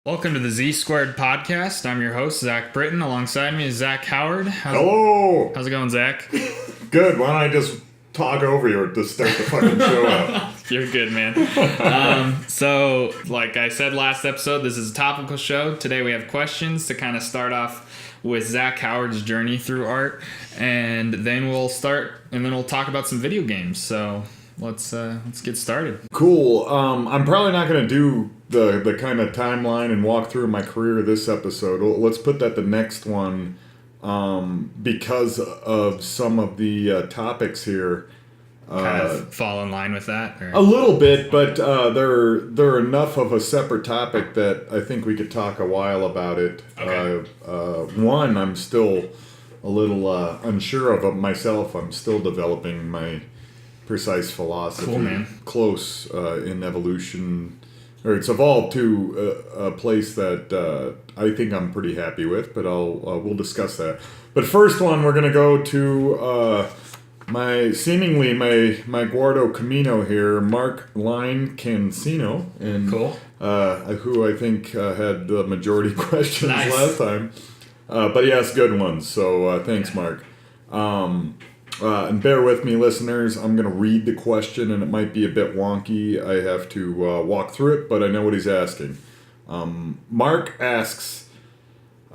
Welcome to the ZSquared podcast. I'm your host, Zach Britton. Alongside me is Zach Howard. Hello! How's it going, Zach? Good. Why don't I just talk over you to start the fucking show out? You're good, man. So, like I said last episode, this is a topical show. Today we have questions to kind of start off with Zach Howard's journey through art. And then we'll talk about some video games. So, let's get started. Cool. I'm probably not going to do the kind of timeline and walk through my career this episode. Let's put that the next one because of some of the topics here. Kind of fall in line with that? Or? A little bit, but they're enough of a separate topic that I think we could talk a while about it. Okay. One, I'm still a little unsure of myself. I'm still developing my precise philosophy. Cool, man. Close in evolution, or it's evolved to a place that I think I'm pretty happy with. But we'll discuss that. But first one, we're gonna go to my Guardo Camino here, Mark Line Cancino, and Cool. Who I think had the majority questions Nice. last time. But he asked good ones, so thanks, Mark. And bear with me, listeners. I'm going to read the question, and it might be a bit wonky. I have to walk through it, but I know what he's asking. Mark asks,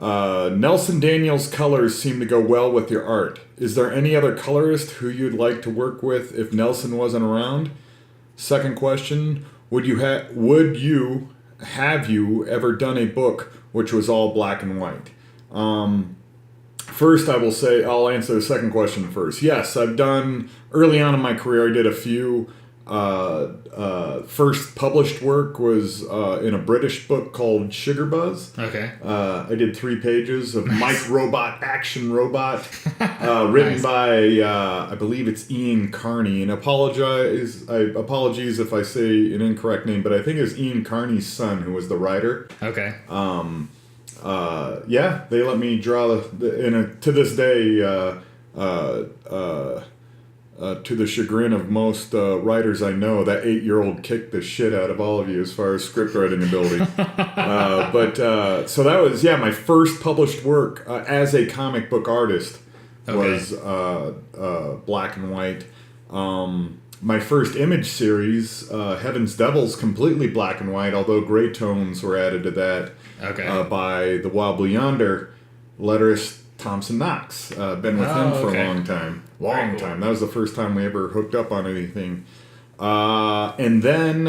Nelson Daniels' colors seem to go well with your art. Is there any other colorist who you'd like to work with if Nelson wasn't around? Second question, have you ever done a book which was all black and white? First, I'll answer the second question first. Yes, I've done, early on in my career, I did a few. First published work was in a British book called Sugar Buzz. Okay. I did 3 pages of Mike Robot, Action Robot, written by, I believe it's Ian Carney. And apologies if I say an incorrect name, but I think it's Ian Carney's son who was the writer. Okay. Yeah, they let me draw to this day, to the chagrin of most writers I know, that 8-year-old kicked the shit out of all of you as far as script writing ability. So that was, my first published work as a comic book artist was black and white. My first image series, Heaven's Devils, completely black and white, although gray tones were added to that by the Wobbly Yonder letterist Thompson Knox. Been with him for a long time. Long time. That was the first time we ever hooked up on anything. And then,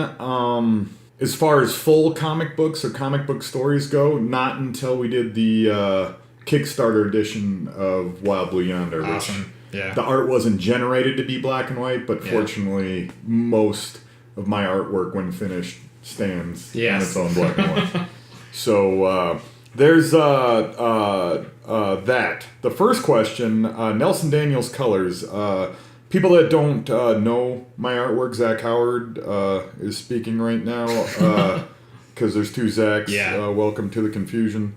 as far as full comic books or comic book stories go, not until we did the Kickstarter edition of Wild Blue Yonder. Awesome. Yeah. The art wasn't generated to be black and white, but fortunately, most of my artwork, when finished, stands on its own black and white. So there's that. The first question, Nelson Daniels' colors. People that don't know my artwork, Zach Howard is speaking right now because there's 2 Zachs. Yeah. Welcome to the confusion.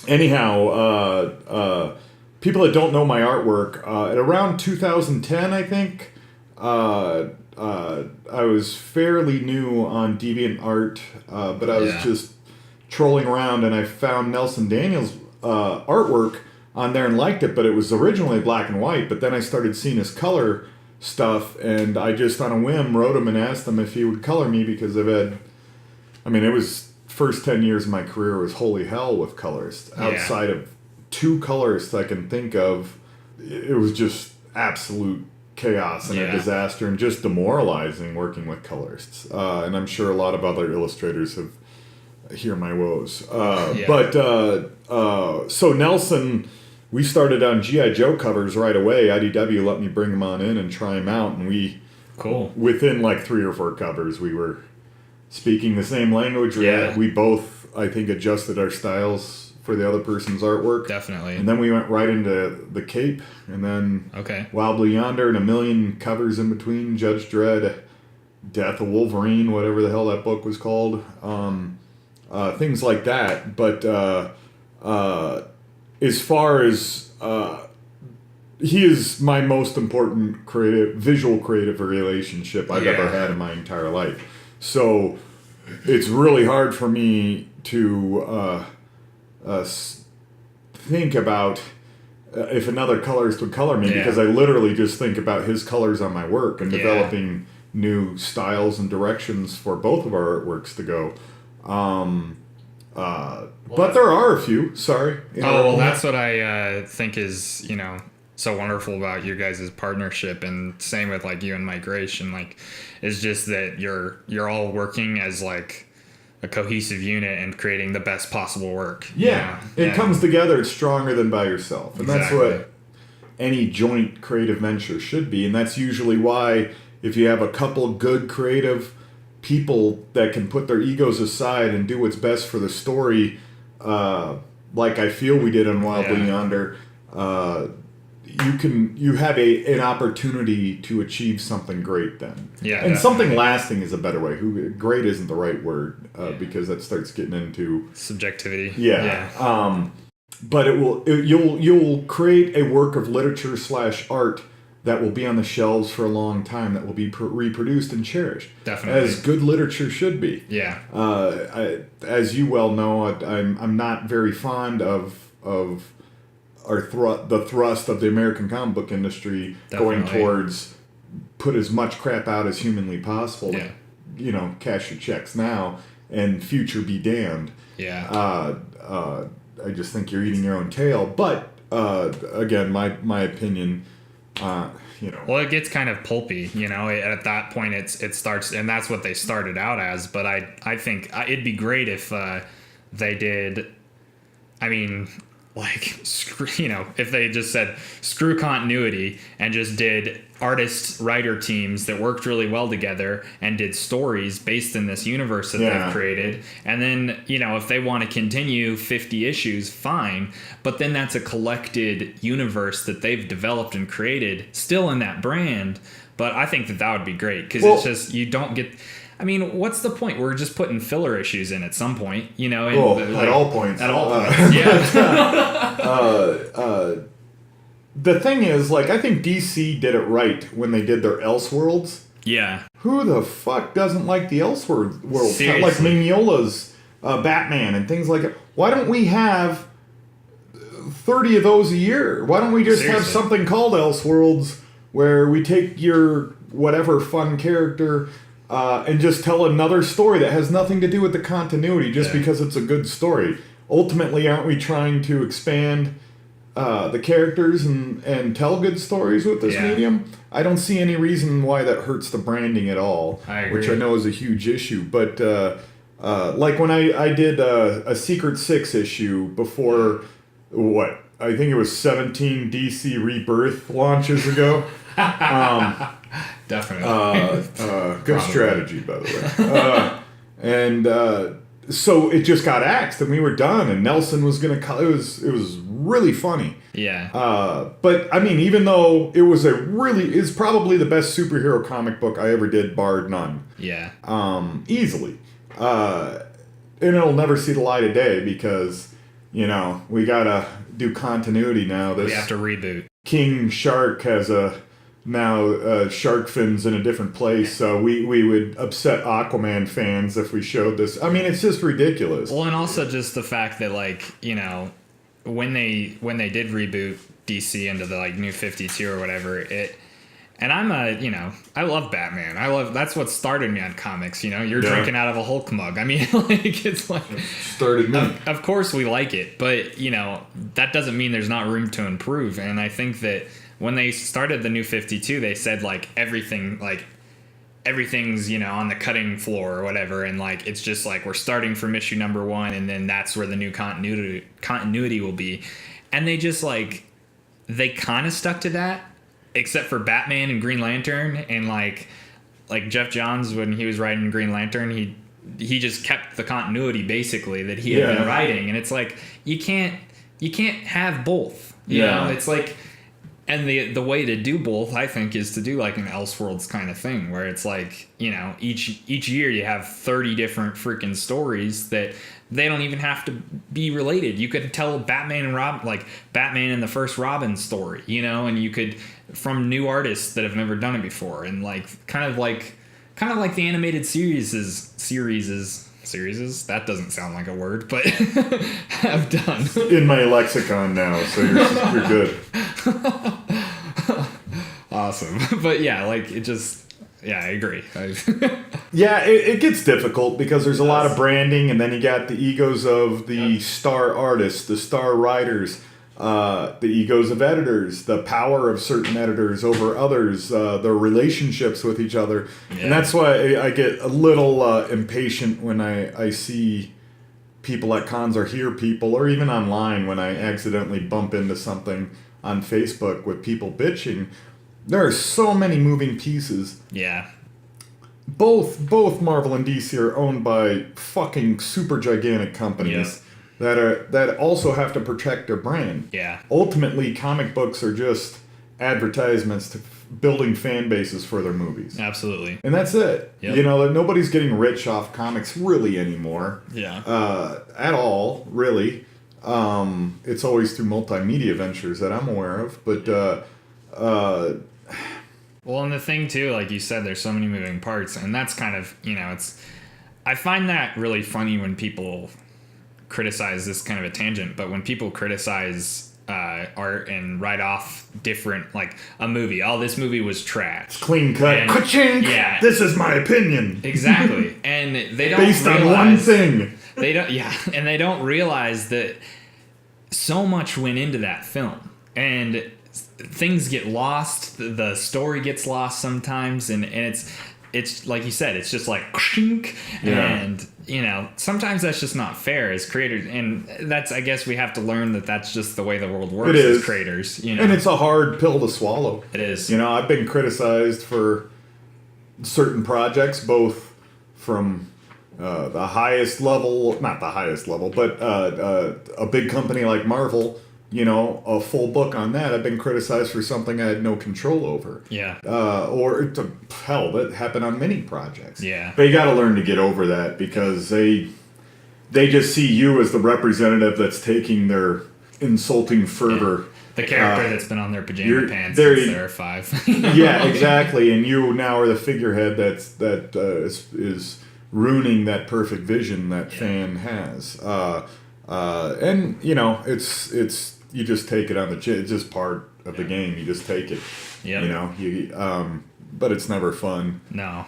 Anyhow, people that don't know my artwork, at around 2010, I think, I was fairly new on DeviantArt, but I was just trolling around and I found Nelson Daniels' artwork on there and liked it, but it was originally black and white, but then I started seeing his color stuff, and I just on a whim wrote him and asked him if he would color me, because it was first 10 years of my career was holy hell with colorists. Outside of 2 colorists I can think of, it was just absolute chaos and a disaster and just demoralizing working with colorists. And I'm sure a lot of other illustrators have hear my woes. So Nelson, we started on G.I. Joe covers right away. IDW let me bring him on in and try him out, and within like 3 or 4 covers, we were speaking the same language. We both, I think, adjusted our styles for the other person's artwork. Definitely. And then we went right into the Cape, and then Wild Blue Yonder, and a million covers in between, Judge Dredd, Death of Wolverine, whatever the hell that book was called. Things like that. But as far as he is my most important visual creative relationship I've ever had in my entire life. So it's really hard for me to think about if another colorist would color me, because I literally just think about his colors on my work and developing new styles and directions for both of our artworks to go. But there are a few. Sorry. That's what I think is, so wonderful about your guys' partnership, and same with like you and Migration. Like, it's just that you're all working as like a cohesive unit and creating the best possible work. Yeah, it comes together. It's stronger than by yourself, and that's what any joint creative venture should be. And that's usually why, if you have a couple good creative people that can put their egos aside and do what's best for the story, like I feel we did on Wildly Yonder, you have an opportunity to achieve something great then. Yeah. And something lasting is a better way. Great isn't the right word, because that starts getting into subjectivity. Yeah. But you'll create a work of literature / art that will be on the shelves for a long time, that will be reproduced and cherished. Definitely. As good literature should be. Yeah. As you well know, I'm not very fond of the thrust of the American comic book industry going towards put as much crap out as humanly possible. Yeah. Cash your checks now and future be damned. Yeah. I just think you're eating your own tail. But again, my opinion. Well, it gets kind of pulpy. At that point, it starts, and that's what they started out as. But I think it'd be great if they did. I mean, like, if they just said screw continuity and just did artist-writer teams that worked really well together and did stories based in this universe that they've created. And then, if they want to continue 50 issues, fine. But then that's a collected universe that they've developed and created, still in that brand. But I think that would be great, because it's just, you don't get... I mean, what's the point? We're just putting filler issues in at some point, at all points. At all points, the thing is, like, I think DC did it right when they did their Elseworlds. Yeah. Who the fuck doesn't like the Elseworlds? Seriously. Like Mignola's Batman and things like that. Why don't we have 30 of those a year? Why don't we just have something called Elseworlds, where we take your whatever fun character... and just tell another story that has nothing to do with the continuity just because it's a good story. Ultimately, aren't we trying to expand the characters and tell good stories with this medium? I don't see any reason why that hurts the branding at all, which I know is a huge issue. But like when I did a Secret Six issue before, I think it was 17 DC Rebirth launches ago. Definitely. Good strategy, by the way. So it just got axed, and we were done. And Nelson was gonna. It was really funny. Yeah. But I mean, even though it's probably the best superhero comic book I ever did, bar none. Yeah. Easily. And it'll never see the light of day because we gotta do continuity now. We have to reboot. King Shark has now shark fins in a different place, so we would upset Aquaman fans if we showed this. I mean, it's just ridiculous. Well, and also just the fact that, like, when they did reboot DC into the like New 52 or whatever, and I'm I love Batman. That's what started me on comics. You're drinking out of a Hulk mug. I mean, like, it's like started me. Of course we like it, but that doesn't mean there's not room to improve. And I think that when they started the New 52, they said like everything's on the cutting floor or whatever, and like it's just like we're starting from issue number 1, and then that's where the new continuity will be. And they just they kind of stuck to that, except for Batman and Green Lantern, and like Jeff Johns, when he was writing Green Lantern, he just kept the continuity basically that he had been writing, and it's like you can't have both. You know, it's like. And the way to do both, I think, is to do like an Elseworlds kind of thing, where it's like, each year you have 30 different freaking stories that they don't even have to be related. You could tell Batman and the first Robin story, and you could, from new artists that have never done it before, and like kind of like the animated series is series. That doesn't sound like a word, but have done. In my lexicon now, so you're good. Awesome. But yeah, like it just, yeah, I agree. Yeah, it gets difficult because there's a lot of branding, and then you got the egos of the star artists, the star writers, the egos of editors, the power of certain editors over others, their relationships with each other. Yeah. And that's why I get a little impatient when I see people at cons or hear people, or even online when I accidentally bump into something on Facebook with people bitching. There are so many moving pieces. Yeah. Both Marvel and DC are owned by fucking super gigantic companies that also have to protect their brand. Yeah. Ultimately, comic books are just advertisements to building fan bases for their movies. Absolutely. And that's it. Yep. You know, nobody's getting rich off comics really anymore. Yeah. At all, really. It's always through multimedia ventures that I'm aware of, but well, and the thing too, like you said, there's so many moving parts, and that's kind of, you know, I find that really funny when people criticize this kind of a tangent, but when people criticize art and write off different, like a movie, oh, this movie was trash. It's clean cut. Ka-chink! Yeah. This is my opinion. Exactly. And they don't Based on one thing. They don't, yeah, and they don't realize that so much went into that film. And things get lost, the story gets lost sometimes, and it's like you said, it's just like and you know, sometimes that's just not fair as creators, and that's, I guess we have to learn that that's just the way the world works as creators, you know. And it's a hard pill to swallow. It is. You know, I've been criticized for certain projects, both from the highest level, not the highest level, but a big company like Marvel. You know, a full book on that. I've been criticized for something I had no control over. Yeah. Or hell, that happened on many projects. Yeah. But you got to learn to get over that, because they just see you as the representative that's taking their insulting fervor. Yeah. The character that's been on their pajama pants since they were 5. Yeah, exactly. And you now are the figurehead that is ruining that perfect vision that fan has. And you know, it's you just take it on the chin. It's just part of the game. You just take it. Yeah. You know, but it's never fun. No.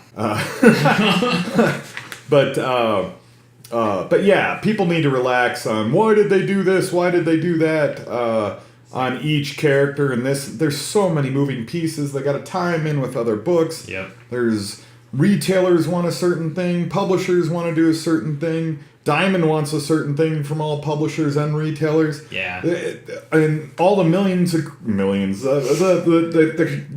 But yeah, people need to relax on why did they do this? Why did they do that? On each character, and there's so many moving pieces. They got to tie them in with other books. Yep. There's retailers want a certain thing. Publishers want to do a certain thing. Diamond wants a certain thing from all publishers and retailers. Yeah. And all the millions, the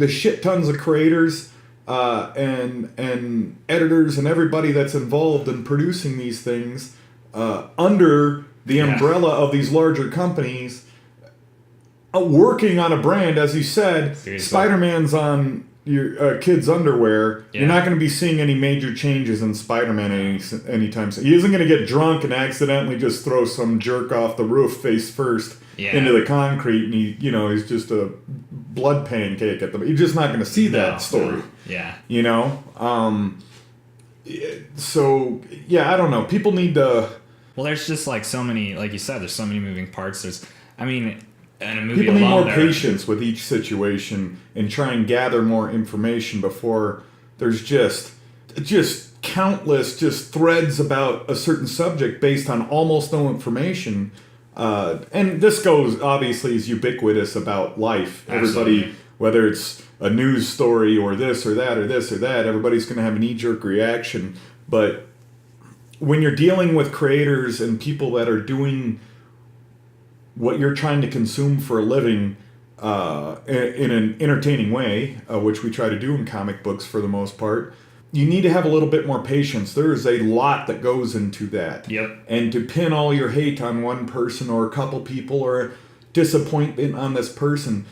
shit tons of creators and editors and everybody that's involved in producing these things under the umbrella of these larger companies, working on a brand, as you said. Seriously. Spider-Man's on your kid's underwear. You're not going to be seeing any major changes in Spider-Man anytime soon. He isn't going to get drunk and accidentally just throw some jerk off the roof face first into the concrete, and he's just a blood pancake at the. You're just not going to see that story. Yeah. You know. So yeah, I don't know. People need to. Well, there's just like so many, like you said, there's so many moving parts. In a movie people need more patience with each situation and try and gather more information before there's just countless threads about a certain subject based on almost no information. And this goes, obviously, is ubiquitous about life. Absolutely. Everybody, whether it's a news story or this or that or this or that, everybody's going to have a knee-jerk reaction. But when you're dealing with creators and people that are doing what you're trying to consume for a living in an entertaining way, which we try to do in comic books for the most part, you need to have a little bit more patience. There is a lot that goes into that. Yep. And to pin all your hate on one person or a couple people or disappointment on this person,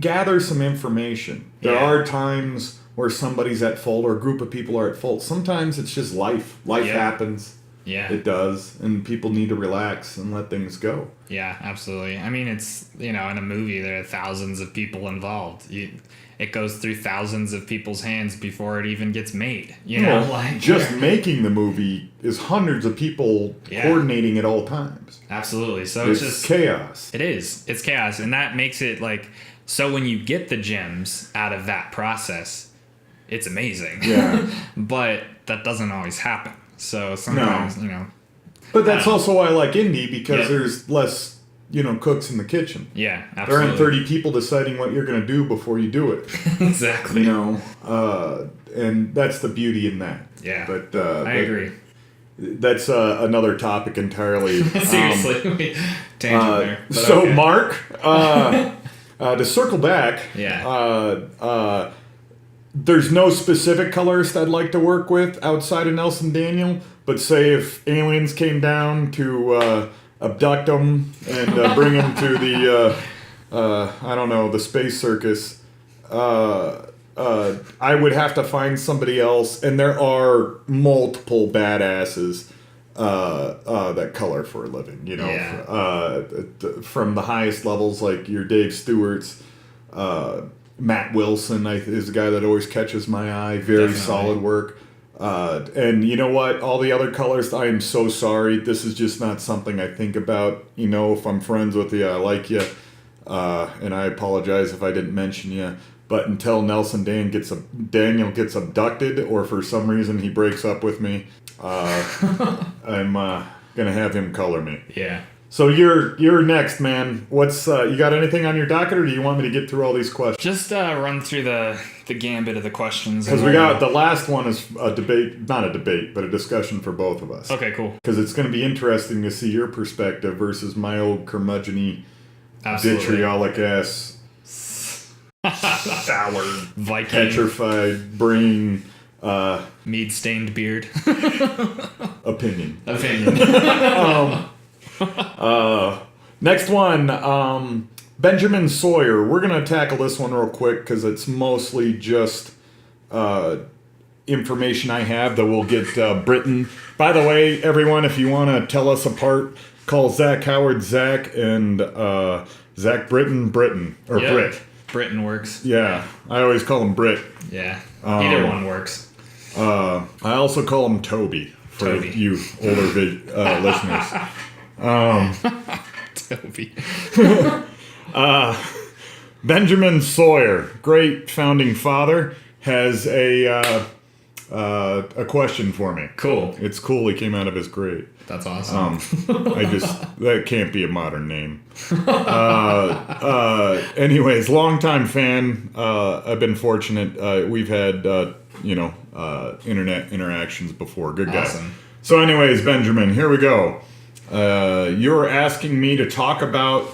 gather some information. There are times where somebody's at fault or a group of people are at fault. Sometimes it's just life. Life happens. Yeah. It does, and people need to relax and let things go. Yeah, absolutely. I mean, it's, in a movie, there are thousands of people involved. It goes through thousands of people's hands before it even gets made. Just making the movie is hundreds of people coordinating at all times. Absolutely. So it's just chaos. It is. It's chaos, and that makes it so when you get the gems out of that process, it's amazing. Yeah. But that doesn't always happen. So sometimes, But that's also why I like indie, because there's less, cooks in the kitchen. Yeah, absolutely. There aren't 30 people deciding what you're going to do before you do it. Exactly. And that's the beauty in that. Yeah. But I agree. That's another topic entirely. Seriously. Tangent there. But So, okay. Mark, to circle back, there's no specific colorist I'd like to work with outside of Nelson Daniel, but say if aliens came down to abduct them and bring them to the, the space circus, I would have to find somebody else, and there are multiple badasses that color for a living, from the highest levels, like your Dave Stewart's, Matt Wilson is a guy that always catches my eye. Very solid work. And you know what? All the other colors, I am so sorry. This is just not something I think about. If I'm friends with you, I like you. And I apologize if I didn't mention you. But until Daniel gets abducted, or for some reason he breaks up with me, I'm gonna have him color me. Yeah. So you're next, man. What's you got anything on your docket, or do you want me to get through all these questions? Just run through the gambit of the questions. Because we got the last one is a debate, not a debate, but a discussion for both of us. Okay, cool. Because it's going to be interesting to see your perspective versus my old curmudgeon-y, vitriolic ass, sour, Viking, petrified brain, mead stained beard. opinion. Next one, Benjamin Sawyer. We're going to tackle this one real quick because it's mostly just information I have that will get Britain. By the way, everyone, if you want to tell us apart, call Zach Howard Zach and Zach Britton. Or Brit. Britton works. Yeah, I always call him Brit. Yeah, either one works. I also call him Toby for you older listeners. Toby. Benjamin Sawyer, great founding father, has a question for me. Cool. It's cool he came out of his grave. That's awesome. That can't be a modern name. Anyways, longtime fan. I've been fortunate. We've had, internet interactions before. Good guy. Awesome. So anyways, Benjamin, here we go. You're asking me to talk about,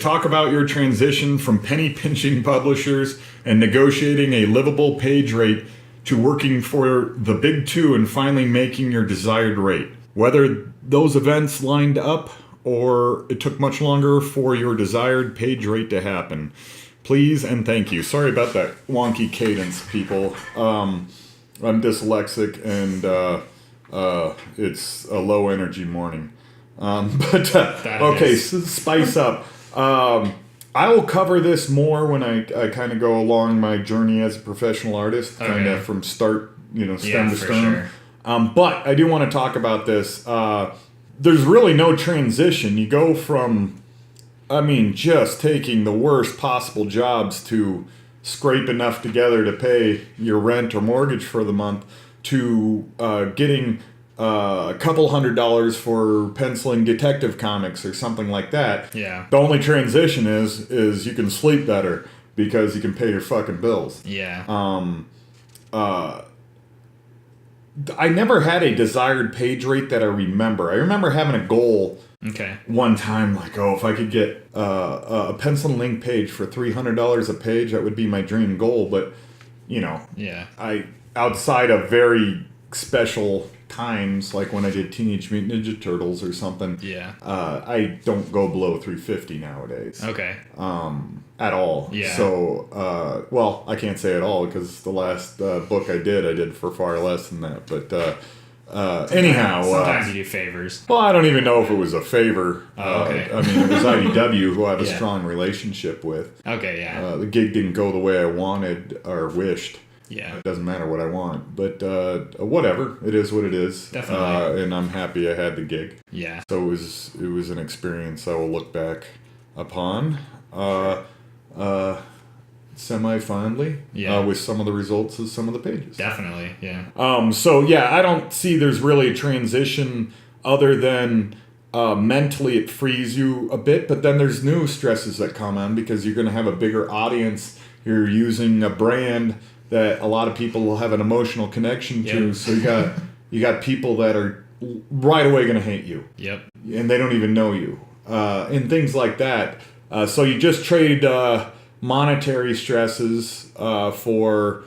talk about your transition from penny pinching publishers and negotiating a livable page rate to working for the big two and finally making your desired rate. Whether those events lined up or it took much longer for your desired page rate to happen. Please and thank you. Sorry about that wonky cadence, people. I'm dyslexic and it's a low energy morning. Spice up. I will cover this more when I kind of go along my journey as a professional artist, kind of from start, stem to stern. Sure. But I do want to talk about this. There's really no transition. You go from, just taking the worst possible jobs to scrape enough together to pay your rent or mortgage for the month to getting a couple $100 for penciling Detective Comics or something like that. Yeah. The only transition is you can sleep better because you can pay your fucking bills. Yeah. I never had a desired page rate that I remember. I remember having a goal one time, like, if I could get a pencil and ink page for $300 a page, that would be my dream goal. But, outside of very special times, like when I did Teenage Mutant Ninja Turtles or something, I don't go below $350 nowadays. Okay. At all. Yeah. So, I can't say at all because the last book I did for far less than that. But Anyhow. Sometimes you do favors. Well, I don't even know if it was a favor. Oh, okay. I mean, it was IDW, who I have a Yeah. strong relationship with. Okay, yeah. The gig didn't go the way I wanted or wished. Yeah. It doesn't matter what I want. But whatever. It is what it is. Definitely. And I'm happy I had the gig. Yeah. So it was an experience I will look back upon semi-fondly with some of the results of some of the pages. Definitely, yeah. So, yeah, I don't see there's really a transition other than mentally it frees you a bit, but then there's new stresses that come on because you're going to have a bigger audience. You're using a brand that a lot of people will have an emotional connection to. Yep. So you got people that are right away going to hate you. Yep. And they don't even know you. And things like that. So you just trade monetary stresses for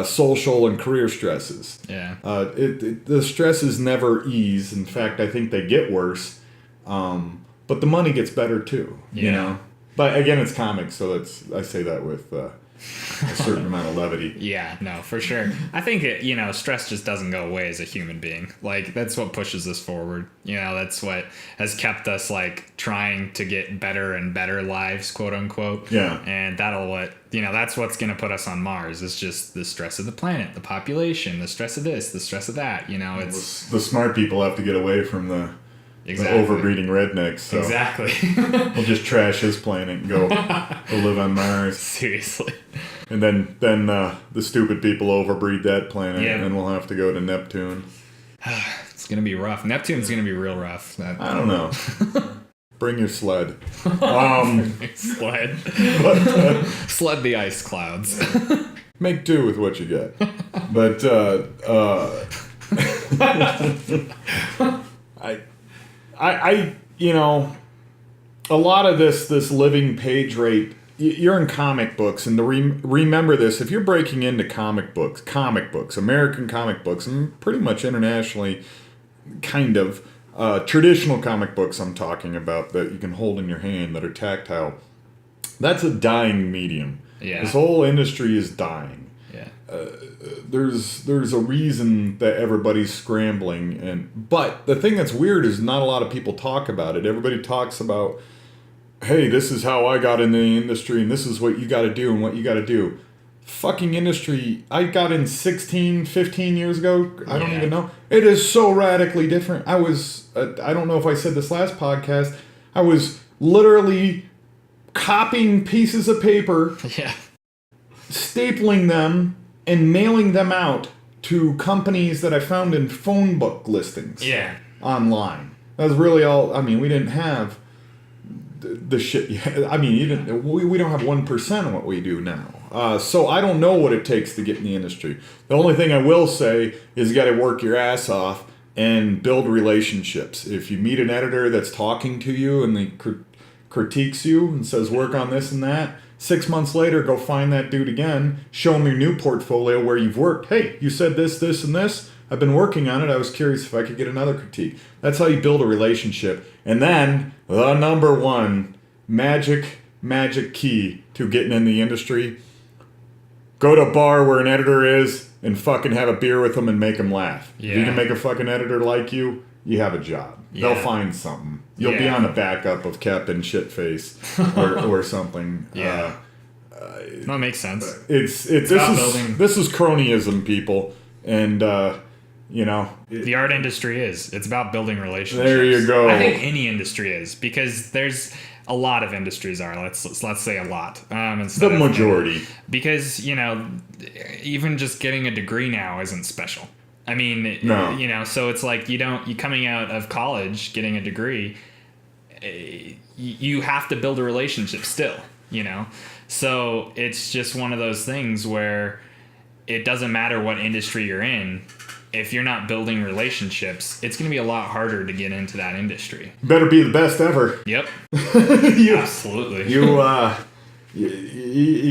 social and career stresses. Yeah. The stresses never ease. In fact, I think they get worse. But the money gets better too. Yeah. You know. But again, it's comics, so I say that with a certain amount of levity. Yeah, no, for sure. I think stress just doesn't go away as a human being. Like, that's what pushes us forward. That's what has kept us like trying to get better and better lives, quote unquote. Yeah. And that's what's going to put us on Mars. It's just the stress of the planet, the population, the stress of this, the stress of that. It's The smart people have to get away from the exactly. overbreeding rednecks. So Exactly. we'll just trash his planet and go live on Mars. Seriously. And then the stupid people overbreed that planet, Yeah. and then we'll have to go to Neptune. It's going to be rough. Neptune's going to be real rough. I don't know. Bring your sled. Sled. Sled the ice clouds. Make do with what you get. But I a lot of this living page rate. You're in comic books, and remember this: if you're breaking into comic books, American comic books, and pretty much internationally, kind of traditional comic books, I'm talking about that you can hold in your hand that are tactile. That's a dying medium. Yeah. This whole industry is dying. Yeah. There's a reason that everybody's scrambling, but the thing that's weird is not a lot of people talk about it. Everybody talks about, hey, this is how I got in the industry, and this is what you got to do and what you got to do. Fucking industry, I got in 16, 15 years ago. I don't even know. It is so radically different. I don't know if I said this last podcast, I was literally copying pieces of paper, stapling them, and mailing them out to companies that I found in phone book listings online. That was really all. I mean, we didn't have the shit. I mean, we don't have 1% of what we do now. So I don't know what it takes to get in the industry. The only thing I will say is you got to work your ass off and build relationships. If you meet an editor that's talking to you and they critiques you and says work on this and that, 6 months later, go find that dude again, show him your new portfolio where you've worked. Hey, you said this, this, and this. I've been working on it. I was curious if I could get another critique. That's how you build a relationship. And then, the number one magic key to getting in the industry, go to a bar where an editor is and fucking have a beer with them and make them laugh. Yeah. If you can make a fucking editor like you have a job. Yeah. They'll find something. You'll be on the backup of Captain Shitface or something. Yeah. That makes sense. This is cronyism, people, and the art industry it's about building relationships. There you go. I think any industry is, because there's a lot of industries are. Let's say a lot. The majority. Because even just getting a degree now isn't special. I mean, no. So it's like you coming out of college, getting a degree, you have to build a relationship still, So it's just one of those things where it doesn't matter what industry you're in. If you're not building relationships, it's going to be a lot harder to get into that industry. Better be the best ever. Yep. Absolutely. You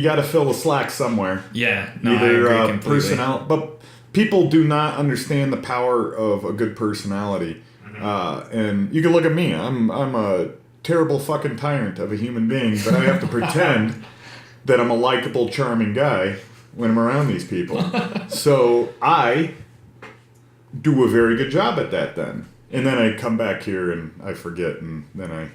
got to fill the slack somewhere. Yeah. No, Either I agree completely. but people do not understand the power of a good personality. And you can look at me. I'm a terrible fucking tyrant of a human being, but I have to pretend that I'm a likable, charming guy when I'm around these people. So I do a very good job at that then. And then I come back here and I forget, and then I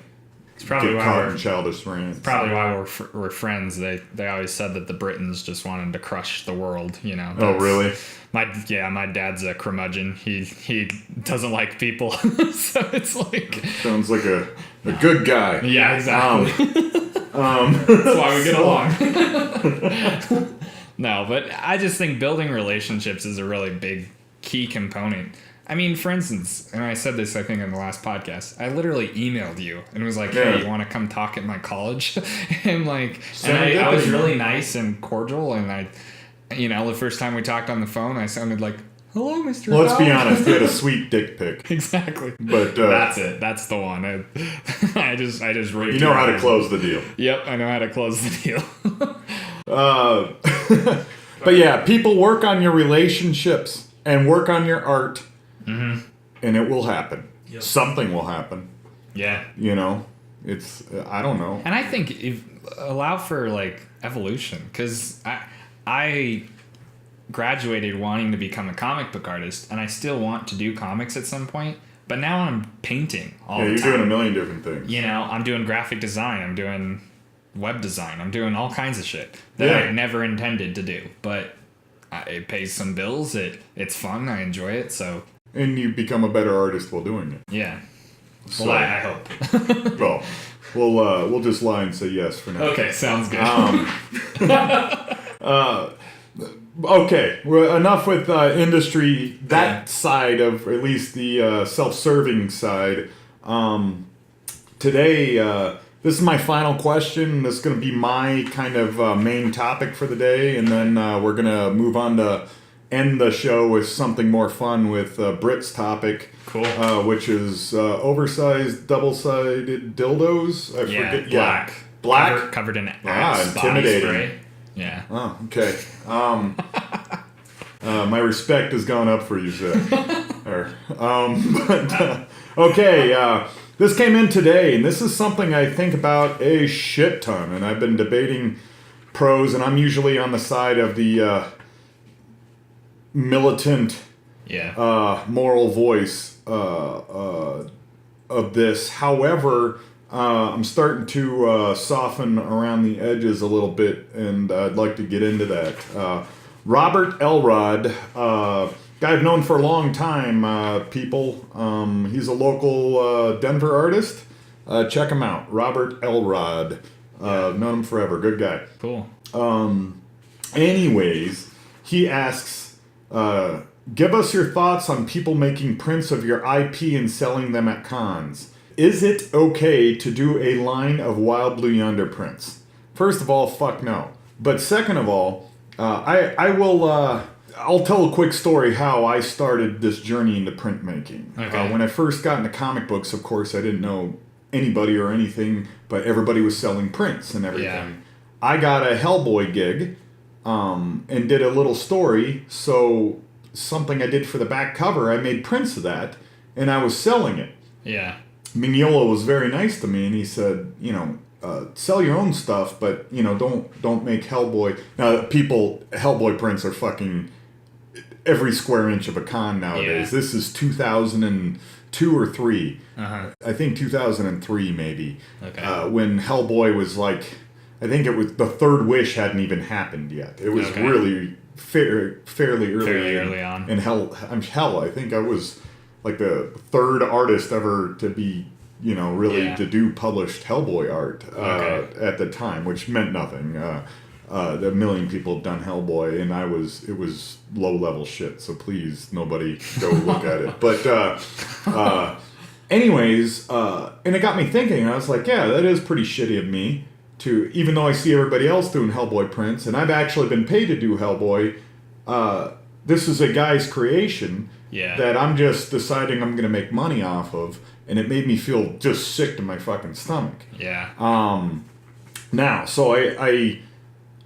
It's probably get why caught we're in childish rants. probably why we're friends. They always said that the Britons just wanted to crush the world. You know. Oh, really? My dad's a curmudgeon. He doesn't like people, so it's like Sounds like a good guy. yeah, exactly. That's why we get along. No, but I just think building relationships is a really big key component. I mean, for instance, and I said this, I think, in the last podcast, I literally emailed you and was like, hey, you want to come talk at my college? And like, I was really nice and cordial, and the first time we talked on the phone, I sounded like, hello, Mr. Well, let's be honest, you had a sweet dick pic. Exactly. But that's it. That's the one. I just raped you know how to close the deal. Yep, I know how to close the deal. But yeah, people work on your relationships and work on your art, and it will happen. Yep. Something will happen. Yeah. It's I don't know. And I think allow for like evolution, because I graduated wanting to become a comic book artist, and I still want to do comics at some point. But now I'm painting all the time. You're doing a million different things. I'm doing graphic design. I'm doing web design. I'm doing all kinds of shit that I never intended to do. But it pays some bills. It's fun. I enjoy it. So. And you become a better artist while doing it. Yeah. So, well, I hope. Well, we'll just lie and say yes for now. Okay, sounds good. Okay, well, enough with industry, that side of, at least the self-serving side. Today, this is my final question. This is going to be my kind of main topic for the day, and then we're going to move on to end the show with something more fun with Britt's topic. Cool. Which is oversized, double-sided dildos. I forget. Black. Black? Covered in intimidating. body spray. Yeah. Oh, okay. My respect has gone up for you, Zach. Okay, this came in today, and this is something I think about a shit ton, and I've been debating pros, and I'm usually on the side of the militant, moral voice of this. However, I'm starting to soften around the edges a little bit, and I'd like to get into that. Robert Elrod, guy I've known for a long time, people. He's a local Denver artist. Check him out, Robert Elrod. Known him forever, good guy. Cool. Anyways, he asks, give us your thoughts on people making prints of your IP and selling them at cons. Is it okay to do a line of Wild Blue Yonder prints? First of all, fuck no. But second of all, I'll tell a quick story how I started this journey into printmaking. Okay. When I first got into comic books, of course, I didn't know anybody or anything, but everybody was selling prints and everything. Yeah. I got a Hellboy gig and did a little story, so something I did for the back cover, I made prints of that, and I was selling it. Yeah. Mignola was very nice to me, and he said, sell your own stuff, but don't make Hellboy. Now, Hellboy prints are fucking every square inch of a con nowadays. Yeah. This is 2002 or 3. Uh-huh. I think 2003 maybe. Okay. When Hellboy was like, I think it was the Third Wish hadn't even happened yet. It was really fairly early on. And I think I was like the third artist ever to be, to do published Hellboy art at the time, which meant nothing. A million people have done Hellboy, and it was low-level shit, so please, nobody go look at it. But anyways, and it got me thinking, I was like, yeah, that is pretty shitty of me, to, even though I see everybody else doing Hellboy prints, and I've actually been paid to do Hellboy, this is a guy's creation that I'm just deciding I'm going to make money off of, and it made me feel just sick to my fucking stomach. Yeah. Now, so I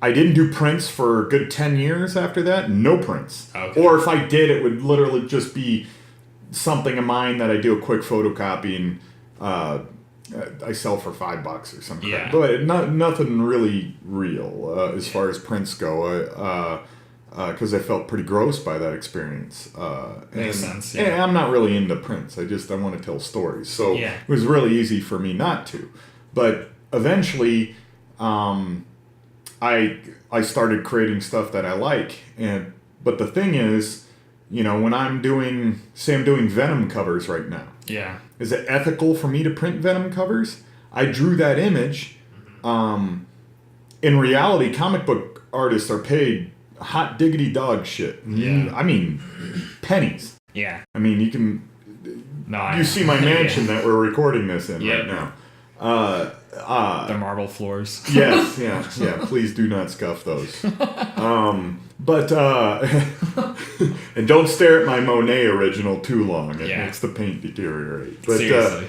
didn't do prints for a good 10 years after that. No prints. Okay. Or if I did, it would literally just be something of mine that I do a quick photocopy and I sell for $5 or something. Yeah. But nothing really real as far as prints go. because I felt pretty gross by that experience. Makes sense. Yeah. And I'm not really into prints. I want to tell stories. So Yeah. it was really easy for me not to. But eventually, I started creating stuff that I like. But the thing is, when I'm doing Venom covers right now. Yeah. Is it ethical for me to print Venom covers? I drew that image. In reality, comic book artists are paid hot diggity dog shit. Yeah. I mean, pennies. Yeah. I mean, you can... You see my mansion that we're recording this in right now. The marble floors. Yes, yeah. Please do not scuff those. And don't stare at my Monet original too long. It makes the paint deteriorate. But Seriously.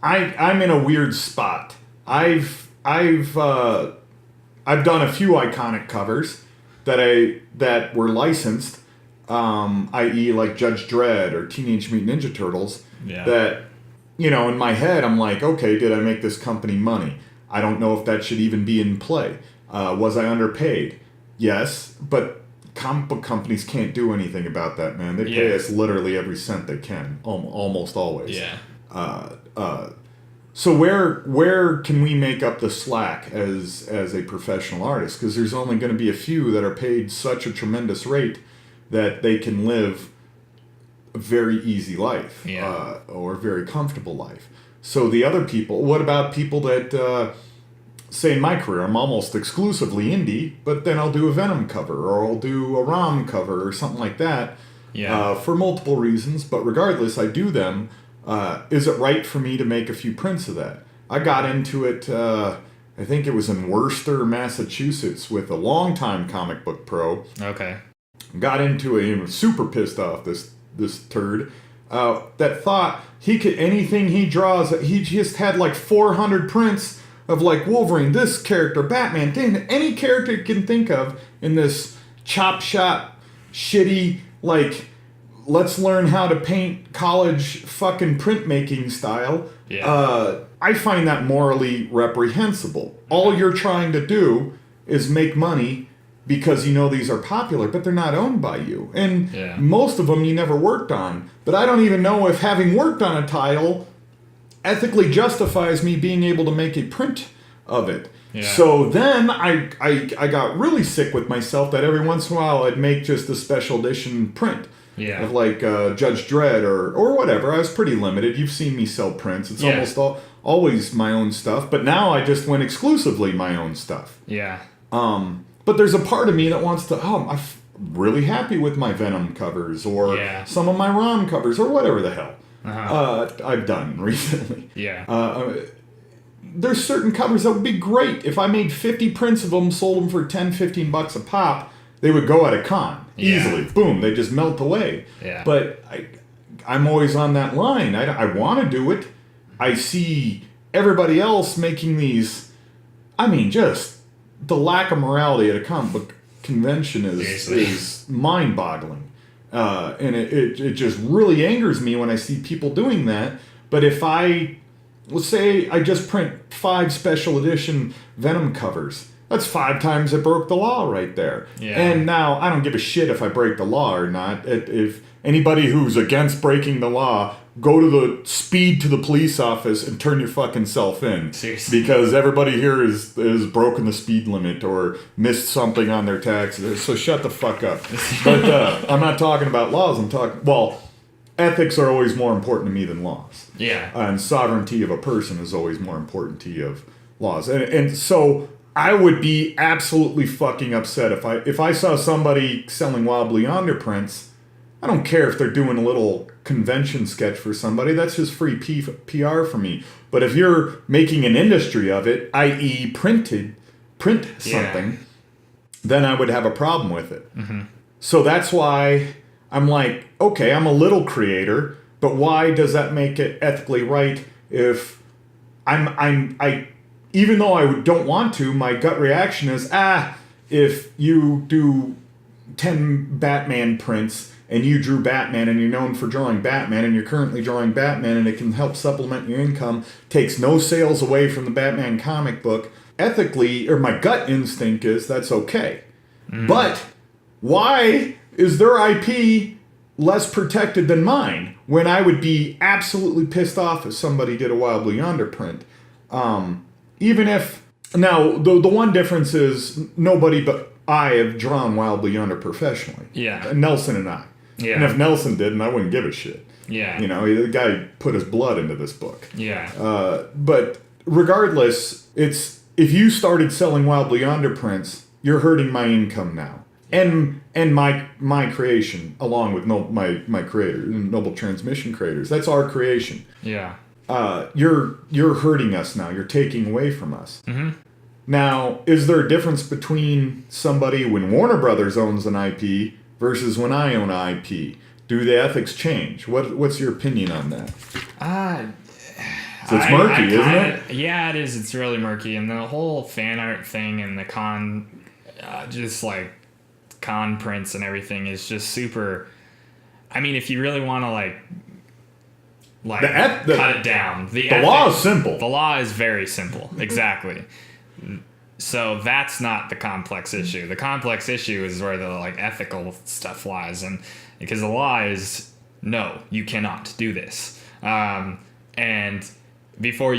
I'm in a weird spot. I've done a few iconic covers that were licensed, i.e. like Judge Dredd or Teenage Mutant Ninja Turtles. Yeah. That, in my head, I'm like, okay, did I make this company money? I don't know if that should even be in play. Was I underpaid? Yes, but comic book companies can't do anything about that, man. They pay us literally every cent they can, almost always. Yeah. So where can we make up the slack as a professional artist? Because there's only going to be a few that are paid such a tremendous rate that they can live a very easy life, or a very comfortable life. So the other people, what about people that, say in my career, I'm almost exclusively indie, but then I'll do a Venom cover, or I'll do a ROM cover, or something like that, for multiple reasons, but regardless, I do them. Is it right for me to make a few prints of that? I got into it, I think it was in Worcester, Massachusetts, with a longtime comic book pro. Okay. Got into it, he was super pissed off, this turd, that thought he could, anything he draws, he just had like 400 prints of like Wolverine, this character, Batman, any character you can think of in this chop shop, shitty, like, let's learn how to paint college fucking printmaking style. Yeah. I find that morally reprehensible. All you're trying to do is make money because these are popular, but they're not owned by you. And most of them you never worked on. But I don't even know if having worked on a title ethically justifies me being able to make a print of it. Yeah. So then I got really sick with myself that every once in a while I'd make just a special edition print. Yeah. Of like Judge Dredd or whatever. I was pretty limited. You've seen me sell prints. It's almost always my own stuff. But now I just went exclusively my own stuff. Yeah. But there's a part of me that wants to, I'm really happy with my Venom covers or some of my ROM covers or whatever the hell I've done recently. Yeah. There's certain covers that would be great. If I made 50 prints of them, sold them for $10-15 a pop, they would go at a con easily. Boom, they just melt away. Yeah. But I'm always on that line. I want to do it. I see everybody else making these. I mean, just the lack of morality at a comic book convention is mind-boggling. And it just really angers me when I see people doing that. But if let's say I just print 5 special edition Venom covers. That's 5 times I broke the law right there. Yeah. And now I don't give a shit if I break the law or not. If anybody who's against breaking the law, go to the speed to the police office and turn your fucking self in. Seriously. Because everybody here is broken the speed limit or missed something on their taxes. So shut the fuck up. But I'm not talking about laws. I'm talking, ethics are always more important to me than laws. Yeah. And sovereignty of a person is always more important to you of laws. And so I would be absolutely fucking upset if I saw somebody selling Wobbly Yonder prints. I don't care if they're doing a little convention sketch for somebody. That's just free PR for me. But if you're making an industry of it, i.e. print something, then I would have a problem with it. Mm-hmm. So that's why I'm like, okay, I'm a little creator, but why does that make it ethically right if I even though I don't want to, my gut reaction is, if you do 10 Batman prints and you drew Batman and you're known for drawing Batman and you're currently drawing Batman and it can help supplement your income, takes no sales away from the Batman comic book, ethically, or my gut instinct is that's okay. But why is their IP less protected than mine when I would be absolutely pissed off if somebody did a Wild Blue Yonder print? Even if... Now, the one difference is nobody but I have drawn Wild Blue Yonder professionally. Yeah. Nelson and I. Yeah. And if Nelson didn't, I wouldn't give a shit. Yeah. You know, the guy put his blood into this book. Yeah. But regardless, it's if you started selling Wild Blue Yonder prints, you're hurting my income now. And my creation, along with my creator, Noble Transmission creators. That's our creation. Yeah. You're hurting us now. You're taking away from us. Mm-hmm. Now, is there a difference between somebody when Warner Brothers owns an IP versus when I own an IP? Do the ethics change? What's your opinion on that? So it's murky, isn't it? Yeah, it is. It's really murky, and the whole fan art thing and the con prints and everything is just super. I mean, if you really want to cut it down, the law is simple. The law is very simple. Exactly. So that's not the complex issue. The complex issue is where the ethical stuff lies, and because the law is no, you cannot do this. And before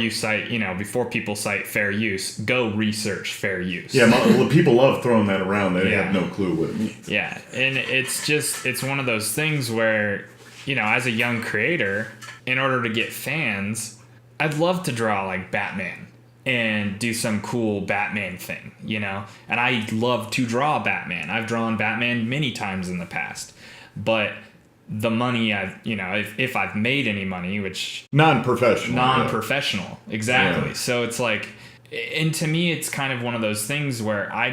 people cite fair use, go research fair use. Yeah, people love throwing that around. They have no clue what it means. Yeah, and it's one of those things where, as a young creator, in order to get fans, I'd love to draw like Batman and do some cool Batman thing, And I love to draw Batman. I've drawn Batman many times in the past, but the money if I've made any money, which non-professional, exactly. Yeah. So it's and to me, it's kind of one of those things where I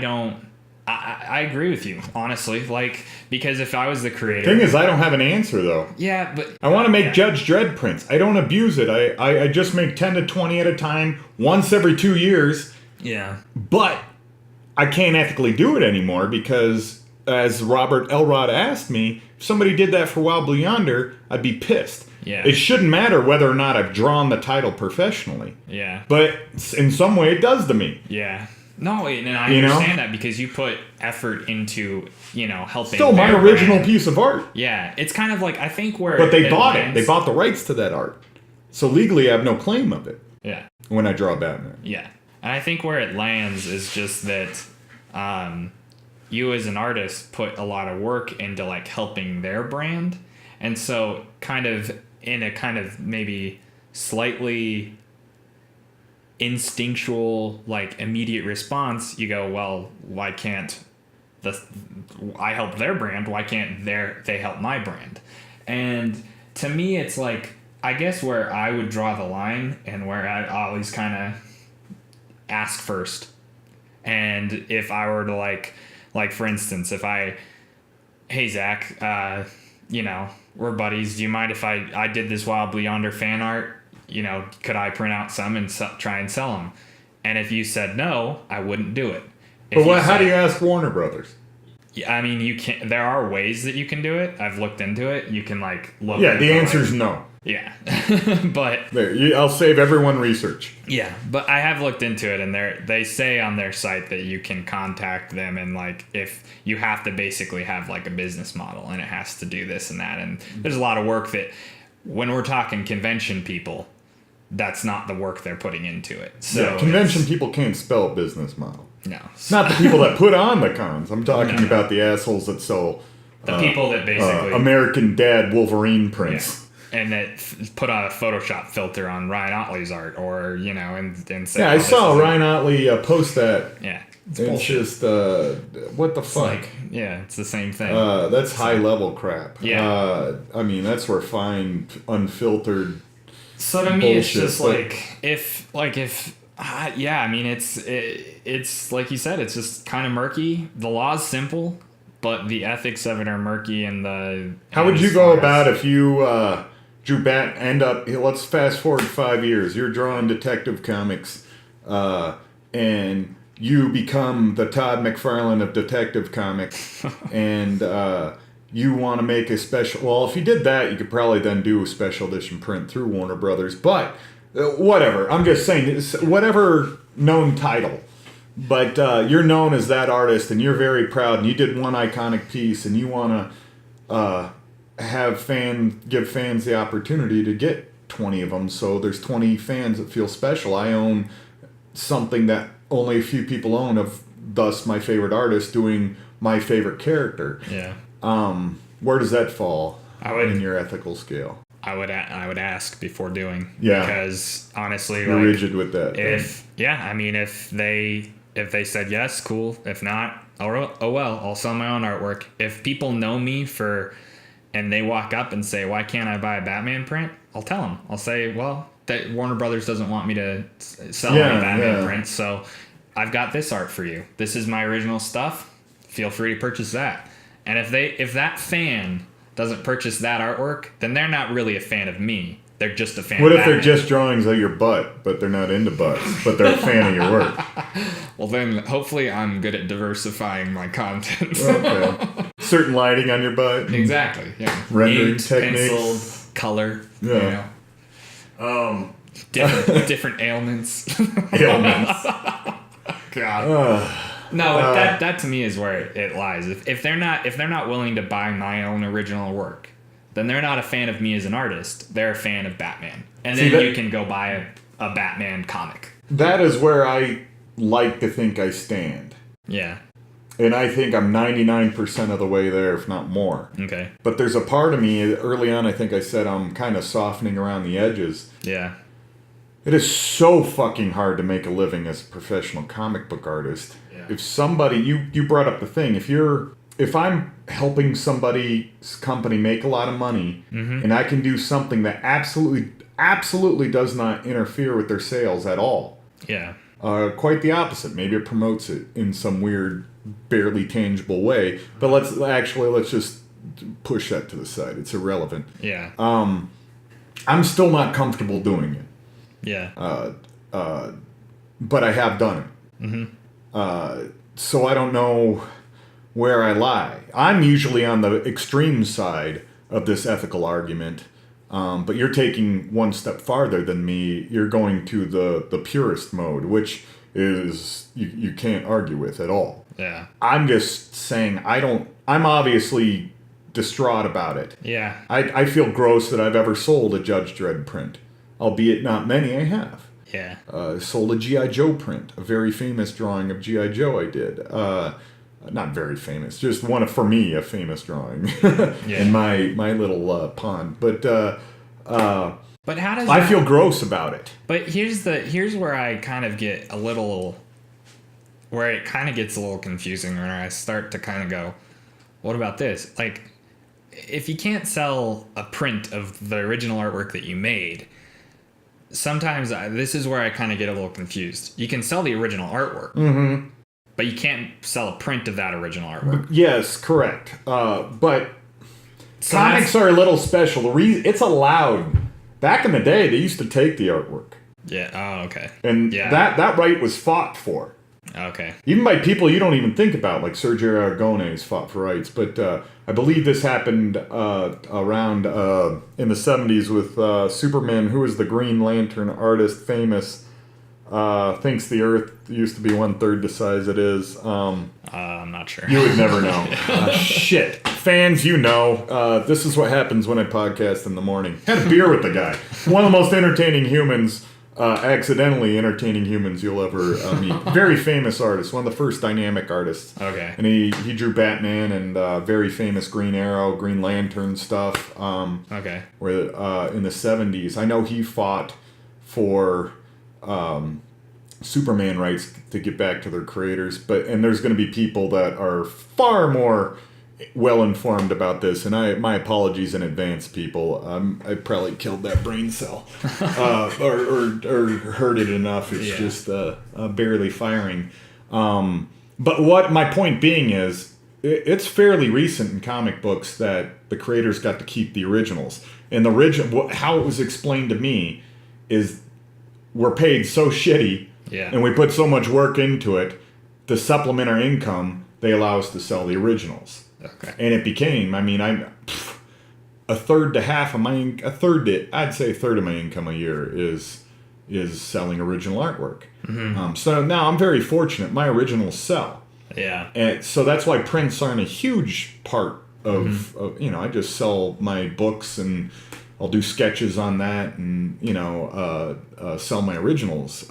agree with you, honestly, because if I was the creator... Thing is, I don't have an answer, though. Yeah, but... I want to make Judge Dredd prints. I don't abuse it. I just make 10 to 20 at a time, once every 2 years. Yeah. But I can't ethically do it anymore because, as Robert Elrod asked me, if somebody did that for Wild Blue Yonder, I'd be pissed. Yeah. It shouldn't matter whether or not I've drawn the title professionally. Yeah. But in some way, it does to me. Yeah. No, and I understand that because you put effort into, helping. Still my original piece of art. Yeah, it's kind of I think where. But they bought it. They bought the rights to that art, so legally I have no claim of it. Yeah. When I draw Batman. Yeah, and I think where it lands is just that, you as an artist put a lot of work into helping their brand, and so kind of in a kind of maybe slightly instinctual immediate response, you go, well, why can't I help their brand, why can't they help my brand? And to me, it's I guess where I would draw the line and where I always kind of ask first. And if I were to for instance, if hey Zach, we're buddies, do you mind if I did this Wild Blue Yonder fan art? Could I print out some and try and sell them? And if you said no, I wouldn't do it. But how do you ask Warner Brothers? I mean, you can. There are ways that you can do it. I've looked into it. You can look. Yeah, the answer is no. Yeah, but I'll save everyone research. Yeah, but I have looked into it, and they say on their site that you can contact them, and if you have to basically have a business model, and it has to do this and that, and there's a lot of work that when we're talking convention people, that's not the work they're putting into it. So yeah, convention people can't spell business model. No, it's not the people that put on the cons. I'm talking about the assholes that sell the people that basically American Dad Wolverine prints. Yeah. And that put on a Photoshop filter on Ryan Otley's art, or and say, yeah, I saw Ryan Otley post that. Yeah, it's just what the fuck. It's the same thing. That's high level crap. Yeah, I mean that's where fine unfiltered. So to me, it's just if I mean it's like you said, it's just kind of murky. The law's simple, but the ethics of it are murky, and how would you go about if you drew let's fast forward 5 years, you're drawing Detective Comics, and you become the Todd McFarlane of Detective Comics, and you want to make a special... Well, if you did that, you could probably then do a special edition print through Warner Brothers, but whatever. I'm just saying, whatever known title But you're known as that artist, and you're very proud, and you did one iconic piece, and you want to give fans the opportunity to get 20 of them. So there's 20 fans that feel special. I own something that only a few people own, of thus my favorite artist doing my favorite character. Yeah. Where does that fall in your ethical scale? I would ask before doing. Yeah. Because honestly, you're rigid with that. If they said yes, cool. If not, oh well, I'll sell my own artwork. If people know me and they walk up and say, why can't I buy a Batman print? I'll tell them. I'll say, well, that Warner Brothers doesn't want me to sell any Batman prints, so I've got this art for you. This is my original stuff. Feel free to purchase that. And if that fan doesn't purchase that artwork, then they're not really a fan of me. They're just a fan What of if Batman. they're just drawings of your butt, but they're not into butts, but they're a fan of your work? Well, then hopefully I'm good at diversifying my content. Okay. Certain lighting on your butt. Exactly. Yeah. Rendering Inked, techniques. penciled, color. Yeah. You know. Different ailments. Ailments. God. No, that to me is where it lies. If they're not willing to buy my own original work, then they're not a fan of me as an artist. They're a fan of Batman. And then you can go buy a Batman comic. That is where I like to think I stand. Yeah. And I think I'm 99% of the way there, if not more. Okay. But there's a part of me, early on I think I said I'm kind of softening around the edges. Yeah. It is so fucking hard to make a living as a professional comic book artist. Yeah. If somebody, you brought up the thing, if I'm helping somebody's company make a lot of money, and I can do something that absolutely does not interfere with their sales at all. Yeah. Quite the opposite. Maybe it promotes it in some weird, barely tangible way. But let's just push that to the side. It's irrelevant. Yeah. I'm still not comfortable doing it. Yeah. But I have done it. So I don't know where I lie. I'm usually on the extreme side of this ethical argument, but you're taking one step farther than me. You're going to the purist mode, which is you can't argue with at all. Yeah. I'm just saying I'm obviously distraught about it. Yeah. I feel gross that I've ever sold a Judge Dredd print, albeit not many I have. Yeah. Sold a G.I. Joe print, a very famous drawing of G.I. Joe I did. Not very famous, just for me, a famous drawing in my little pond. But how does I feel gross about it. But here's where I kind of get where it kind of gets a little confusing, where I start to kind of go, what about this? Like, if you can't sell a print of the original artwork that you made, sometimes this is where I kind of get a little confused. You can sell the original artwork, but you can't sell a print of that original artwork. Yes, correct. But comics are a little special. The reason it's allowed. Back in the day, they used to take the artwork. Yeah. Oh, okay. And that right was fought for. Okay. Even by people you don't even think about, like Sergio Aragonés fought for rights. But I believe this happened around in the 70s with Superman, who was the Green Lantern artist, famous, thinks the Earth used to be 1/3 the size it is. I'm not sure. You would never know. Shit. Fans, you know. This is what happens when I podcast in the morning. Had a beer with the guy. One of the most entertaining humans, accidentally entertaining humans you'll ever meet. Very famous artist. One of the first dynamic artists. Okay. And he drew Batman and very famous Green Arrow, Green Lantern stuff. Okay. Where in the 70s. I know he fought for Superman rights to get back to their creators, and there's going to be people that are far more well informed about this, and my apologies in advance, people. I probably killed that brain cell, or hurt it enough. It's just barely firing. But what my point being is, it's fairly recent in comic books that the creators got to keep the originals, and how it was explained to me is we're paid so shitty. Yeah. And we put so much work into it to supplement our income, they allow us to sell the originals. Okay. And it became, I'd say a third of my income a year is is selling original artwork. So now I'm very fortunate. My originals sell. Yeah. And so that's why prints aren't a huge part of I just sell my books and I'll do sketches on that and, sell my originals.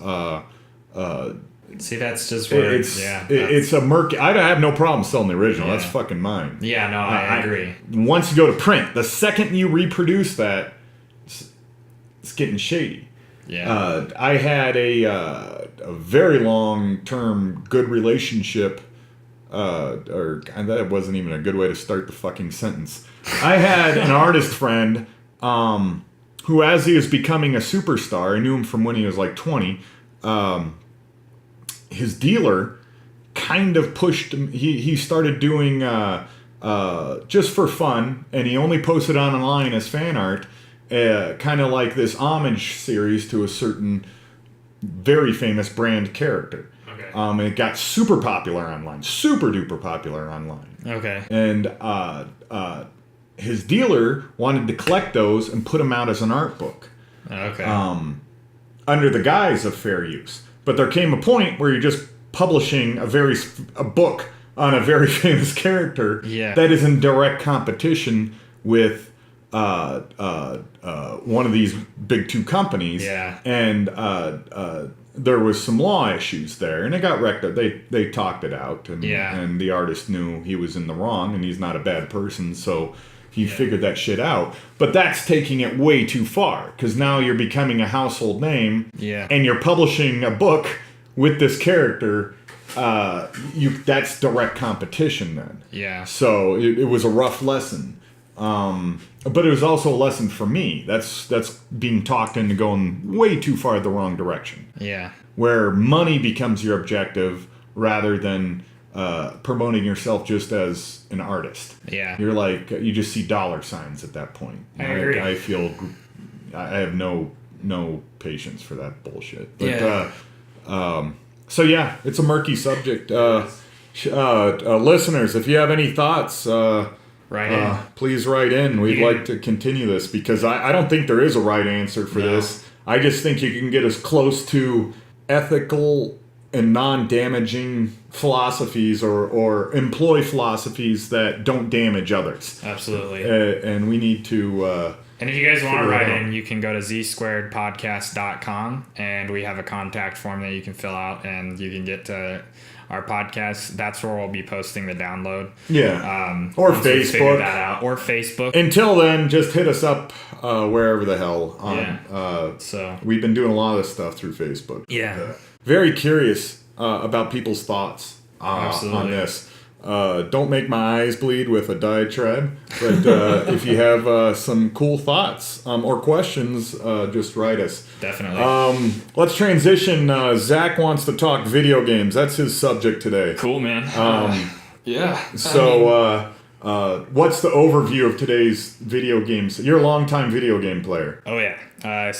See, that's just where it's a murky. I have no problem selling the original. That's fucking mine. Yeah, no, I agree. Once you go to print, the second you reproduce that, it's getting shady. Yeah. I had a very long-term good relationship, and that wasn't even a good way to start the fucking sentence. I had an artist friend who, as he was becoming a superstar, I knew him from when he was like 20. His dealer kind of pushed him. He started doing just for fun, and he only posted online as fan art, kind of like this homage series to a certain very famous brand character. Okay. And it got super popular online, super duper popular online. Okay. And his dealer wanted to collect those and put them out as an art book. Okay. Under the guise of fair use. But there came a point where you're just publishing a book on a very famous character that is in direct competition with one of these big two companies. Yeah. And there was some law issues there, and it got wrecked. They talked it out, and the artist knew he was in the wrong, and he's not a bad person, so he figured that shit out. But that's taking it way too far, because now you're becoming a household name, and you're publishing a book with this character. That's direct competition then. Yeah. So it was a rough lesson. But it was also a lesson for me. That's being talked into going way too far the wrong direction. Yeah. Where money becomes your objective rather than promoting yourself just as an artist. Yeah. You're like, you just see dollar signs at that point. I agree. I feel, I have no patience for that bullshit. But, so yeah, it's a murky subject. Listeners, if you have any thoughts, please write in. We'd like to continue this because I don't think there is a right answer for this. I just think you can get as close to ethical and non-damaging philosophies or employ philosophies that don't damage others. Absolutely. And we need to... and if you guys want to write in, you can go to ZSquaredPodcast.com, and we have a contact form that you can fill out, and you can get to our podcast. That's where we'll be posting the download. Yeah. Or Facebook. That out. Or Facebook. Until then, just hit us up wherever the hell. So we've been doing a lot of this stuff through Facebook. Yeah. Very curious about people's thoughts Absolutely. On this. Don't make my eyes bleed with a diatribe, but if you have some cool thoughts or questions, just write us. Definitely. Let's transition. Zach wants to talk video games. That's his subject today. Cool, man. Yeah. So, what's the overview of today's video games? You're a longtime video game player. Oh, yeah. A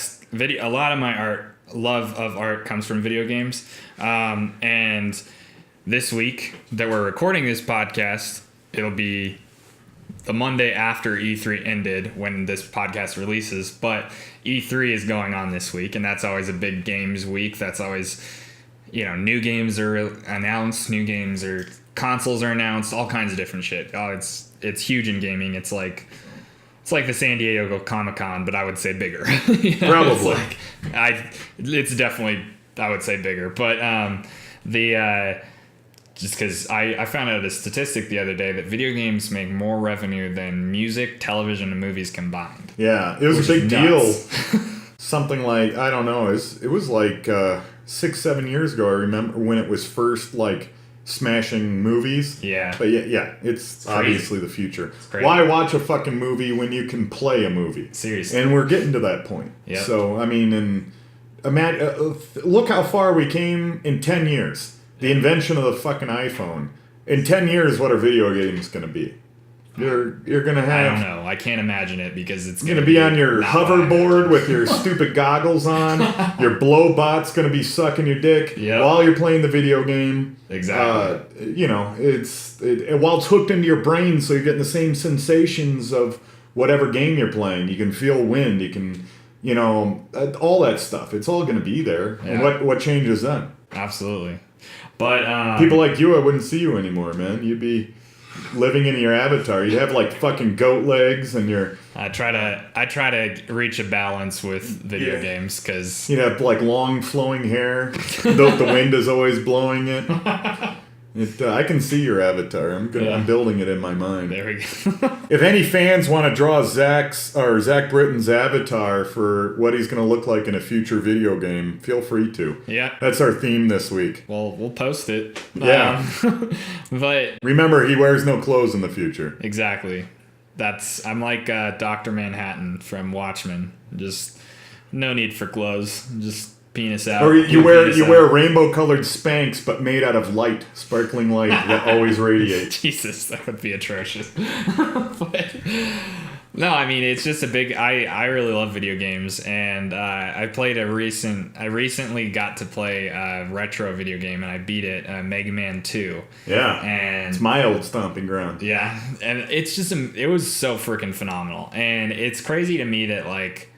lot of my love of art comes from video games. And this week that we're recording this podcast, it'll be the Monday after E3 ended when this podcast releases, but E3 is going on this week, and that's always a big games week. That's always, new games are announced, new games or consoles are announced, all kinds of different shit. Oh, it's huge in gaming. It's like the San Diego Comic-Con, but I would say bigger. Probably. It's definitely, I would say bigger, but just because I found out a statistic the other day that video games make more revenue than music, television, and movies combined. Yeah, it was a big deal. Something like, I don't know, it was like 6-7 years ago, I remember, when it was first like smashing movies. Yeah. But yeah, it's obviously the future. Why watch a fucking movie when you can play a movie? Seriously. And we're getting to that point. Yep. So, I mean, look how far we came in 10 years. The invention of the fucking iPhone. In 10 years, what are video games going to be? You're going to have... I don't know. I can't imagine it because it's going to be on your hoverboard with your stupid goggles on. Your blow bot's going to be sucking your dick while you're playing the video game. Exactly. While it's hooked into your brain, so you're getting the same sensations of whatever game you're playing. You can feel wind. You can all that stuff. It's all going to be there. Yeah. And what changes then? Absolutely. But people like you, I wouldn't see you anymore, man. You'd be living in your avatar. You'd have like fucking goat legs and your... I try to reach a balance with video games because... You'd have like long flowing hair. The wind is always blowing it. I can see your avatar. I'm building it in my mind. There we go. If any fans want to draw Zach Britton's avatar for what he's going to look like in a future video game, feel free to. Yeah. That's our theme this week. Well, we'll post it. Yeah. But remember, he wears no clothes in the future. Exactly. I'm like Dr. Manhattan from Watchmen. Just no need for clothes. Just penis out. Or you wear rainbow-colored Spanx, but made out of light, sparkling light that always radiates. Jesus, that would be atrocious. But, no, I mean it's just a big. I really love video games, and I recently got to play a retro video game, and I beat it, Mega Man 2. Yeah, and it's my old stomping ground. Yeah, and it's just it was so freaking phenomenal, and it's crazy to me that like.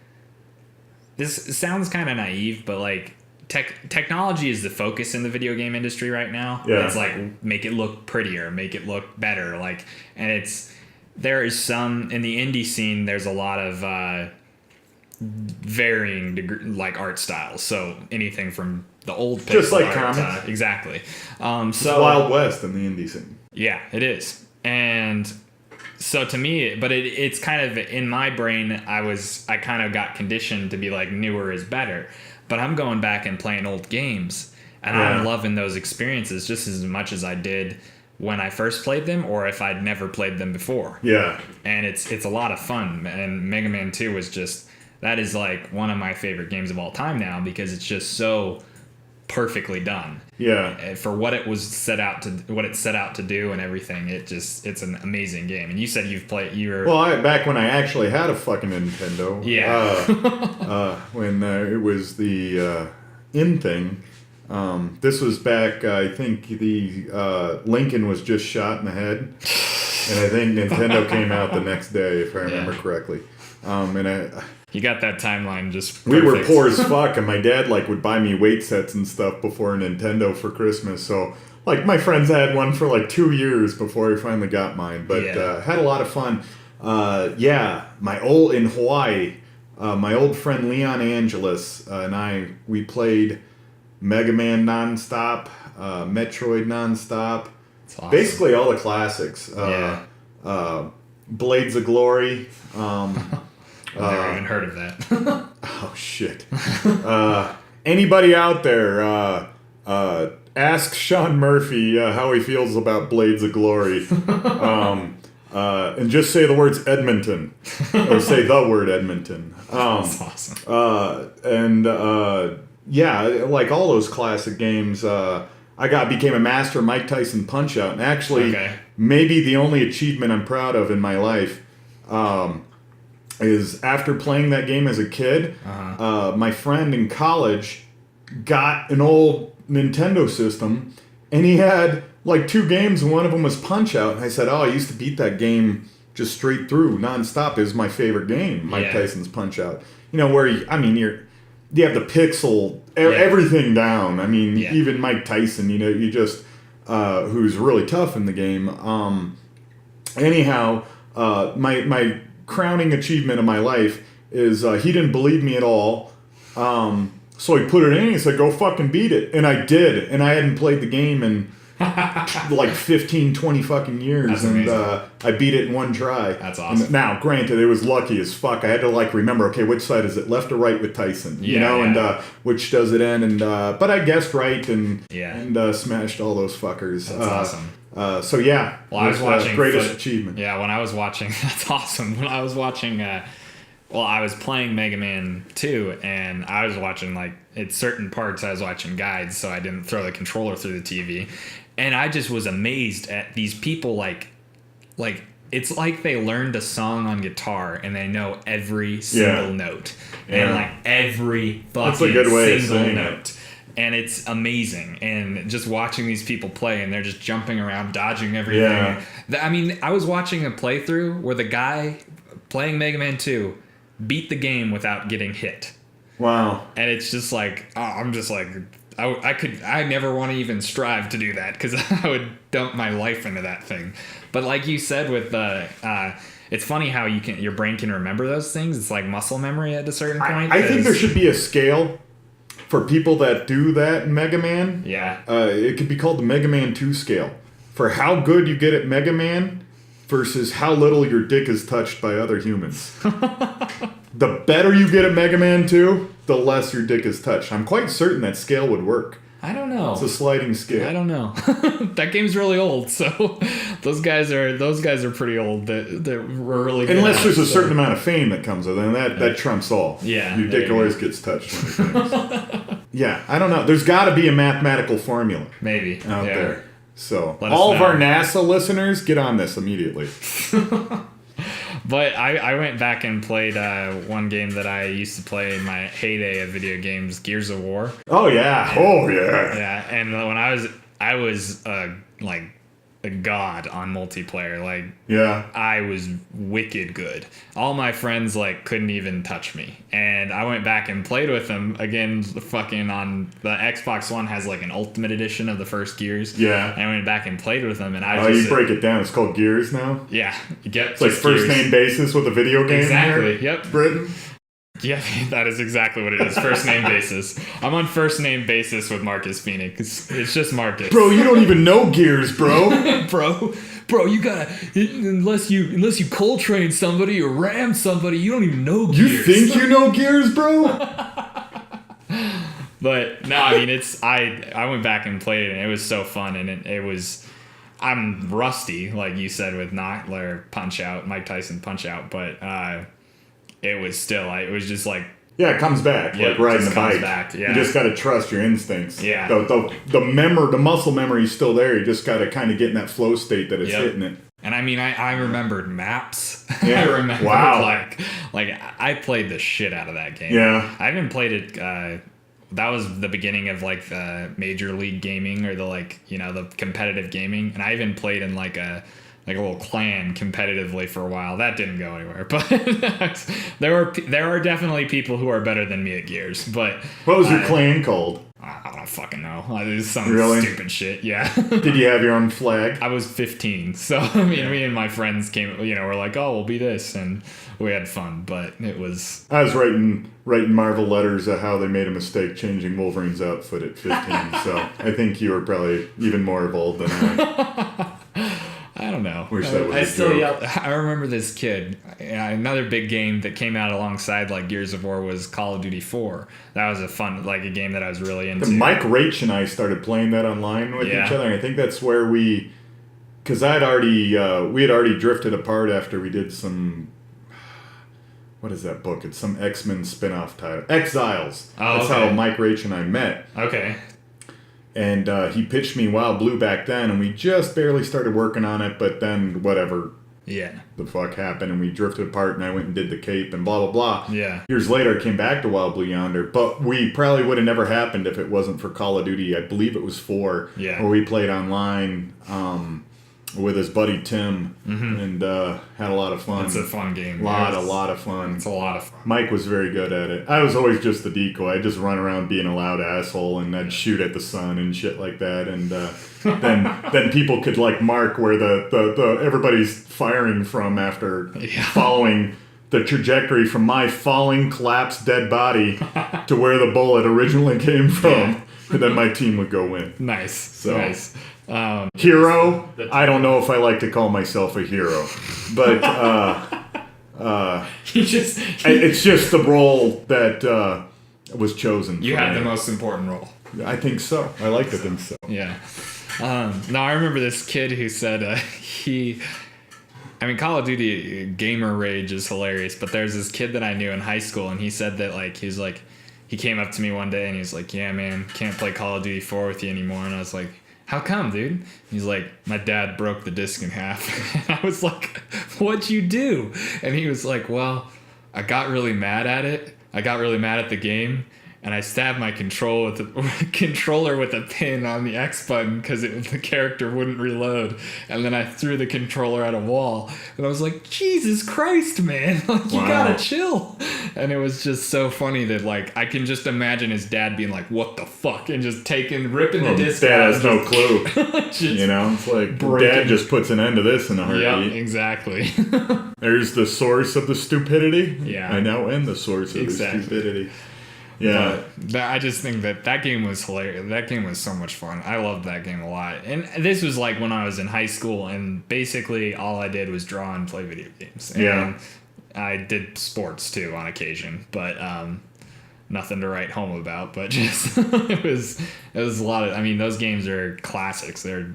This sounds kind of naive, but like technology is the focus in the video game industry right now. Yeah. It's like make it look prettier, make it look better. Like, and there is some in the indie scene. There's a lot of varying like art styles. So anything from the old just like art, comics, exactly. It's Wild West in the indie scene. Yeah, it is, and. So to me, but it's kind of in my brain, I kind of got conditioned to be like newer is better, but I'm going back and playing old games and I'm loving those experiences just as much as I did when I first played them or if I'd never played them before. Yeah. And it's a lot of fun, and Mega Man 2 was that is like one of my favorite games of all time now because it's just so perfectly done. Yeah. For what it set out to do and everything, it's an amazing game. And you said back when I actually had a fucking Nintendo. Yeah. When it was the in thing. This was back, I think the Lincoln was just shot in the head. And I think Nintendo came out the next day, if I remember correctly. You got that timeline just perfect. We were poor as fuck, and my dad would buy me weight sets and stuff before Nintendo for Christmas. So my friends had one for 2 years before I finally got mine. But had a lot of fun. In Hawaii, my old friend Leon Angeles and we played Mega Man nonstop, Metroid nonstop. That's awesome. Basically all the classics. Blades of Glory. I've never even heard of that. Oh, shit. Anybody out there, ask Sean Murphy how he feels about Blades of Glory. And just say the words Edmonton. Or say the word Edmonton. That's awesome. All those classic games. I became a master of Mike Tyson Punch-Out. And actually, maybe the only achievement I'm proud of in my life is after playing that game as a kid, my friend in college got an old Nintendo system, and he had 2 games, and one of them was Punch-Out. And I said, I used to beat that game just straight through, nonstop. It was my favorite game, Mike Tyson's Punch-Out. Where you have the pixel, everything down. Even Mike Tyson, you just, who's really tough in the game. My crowning achievement of my life is he didn't believe me at all. So he put it in and he said, go fucking beat it. And I did. And I hadn't played the game in 15, 20 fucking years. That's and amazing. I beat it in one try. That's awesome. And now, granted, it was lucky as fuck. I had to remember, okay, which side is it, left or right with Tyson? And which does it end? And but I guessed right and smashed all those fuckers. That's awesome. I was watching greatest achievement. Yeah, when I was watching, that's awesome. When I was watching, I was playing Mega Man 2, and I was watching at certain parts I was watching guides, so I didn't throw the controller through the TV, and I just was amazed at these people it's like they learned a song on guitar and they know every single note and every fucking single note. And it's amazing. And just watching these people play, and they're just jumping around, dodging everything. I was watching a playthrough where the guy playing Mega Man 2 beat the game without getting hit. Wow. And it's just like, I'm just like, I never want to even strive to do that because I would dump my life into that thing. But like you said with it's funny how your brain can remember those things. It's like muscle memory at a certain point. I think there should be a scale for people that do that in Mega Man. Yeah. It could be called the Mega Man 2 scale. For how good you get at Mega Man versus how little your dick is touched by other humans. The better you get at Mega Man 2, the less your dick is touched. I'm quite certain that scale would work. I don't know. It's a sliding scale. I don't know. That game's really old, so those guys are pretty old. That were really good unless there's a certain amount of fame that comes with it, and that trumps all. Yeah, your dick always gets touched when it comes. Yeah, I don't know. There's got to be a mathematical formula maybe out there. So Let us all of know. our NASA listeners, get on this immediately. But I went back and played one game that I used to play in my heyday of video games, Gears of War. Oh yeah. Oh yeah. Yeah, and when I was like a god on multiplayer. Like, Yeah. I was wicked good. All my friends like couldn't even touch me, and I went back and played with them again. Fucking on the Xbox One has like an Ultimate Edition of the first Gears. Yeah. And I went back and played with them, and I Oh, just you break it down. It's called Gears now. yeah, you get It's like first name basis with a video game. Exactly. Here. Yep. Britain. Yeah, that is exactly what it is. First name basis. I'm on first name basis with Marcus Phoenix. It's just Marcus. Bro, you don't even know Gears, bro. bro, you gotta unless you Coltrane somebody or ram somebody, you don't even know Gears. You think you know Gears, bro? But no, I mean I went back and played it, and it was so fun, and it was. I'm rusty, like you said with Mike Tyson Punch Out, but it was still it was just like. Yeah, it comes back, Yeah, like riding a it comes bike. back, yeah. You just got to trust your instincts. Yeah. The muscle memory is still there. You just got to kind of get in that flow state that it's hitting it. And I mean, I remembered maps. Yeah. I remembered Wow. like I played the shit out of that game. Yeah. I haven't played it. That was the beginning of like the Major League Gaming or the the competitive gaming, and I even played in like a little clan competitively for a while. That didn't go anywhere, but there are definitely people who are better than me at Gears. But What was your clan called? I don't fucking know. It was some Really? stupid shit. Yeah. Did you have your own flag? I was 15, so I mean, me and my friends came. We're like, oh, we'll be this, and we had fun. But it was. I was writing Marvel letters of how they made a mistake changing Wolverine's outfit at 15. So I think you were probably even more evolved than I. I don't know. Wish that was a still joke. yell. I remember this kid. Another big game that came out alongside like Gears of War was Call of Duty 4. That was a fun a game that I was really into. Mike Rach and I started playing that online with Yeah. each other. And I think that's where because we had already drifted apart after we did some. What is that book? It's some X-Men spin-off title. Exiles. Oh, That's okay. how Mike Rach and I met. Okay. And he pitched me Wild Blue back then, and we just barely started working on it, but then whatever Yeah. the fuck happened, and we drifted apart, and I went and did the Cape, and blah, blah, blah. Yeah. Years later, I came back to Wild Blue Yonder, but we probably would have never happened if it wasn't for Call of Duty. I believe it was 4, Yeah. where we played online with his buddy Tim, and had a lot of fun. It's a fun game. A lot of fun. It's a lot of fun. Mike was very good at it. I was always just the decoy. I'd just run around being a loud asshole, and I'd shoot at the sun and shit like that. And then people could like mark where the everybody's firing from after following the trajectory from my falling, collapsed, dead body to where the bullet originally came from. Yeah. And then my team would go in. Nice. Nice. Um, Hero? I don't know if I like to call myself a hero, but it's just the role that was chosen. you for had me. the most important role. I think so. I like to think so. Yeah. Now I remember this kid who said Call of Duty gamer rage is hilarious, but there's this kid that I knew in high school, and he said that he came up to me one day and he was like, yeah, man, can't play Call of Duty 4 with you anymore. And I was like, how come, dude? He's like, my dad broke the disc in half. And I was like, what'd you do? And he was like, well, I got really mad at it. I got really mad at the game. and I stabbed my controller with a pin on the X button because the character wouldn't reload. And then I threw the controller at a wall. And I was like, Jesus Christ, man. Like, you gotta chill. And it was just so funny that, like, I can just imagine his dad being like, what the fuck? And just ripping the disc out. Dad has no clue. You know? It's like, Dad just puts an end to this in a heartbeat. Yeah, exactly. There's the source of the stupidity. Yeah. I now am the source of the stupidity. Yeah. But I just think that game was hilarious. That game was so much fun. I loved that game a lot. And this was like when I was in high school, and basically all I did was draw and play video games. And I did sports too on occasion, but nothing to write home about. But just it was a lot of. I mean, those games are classics. They're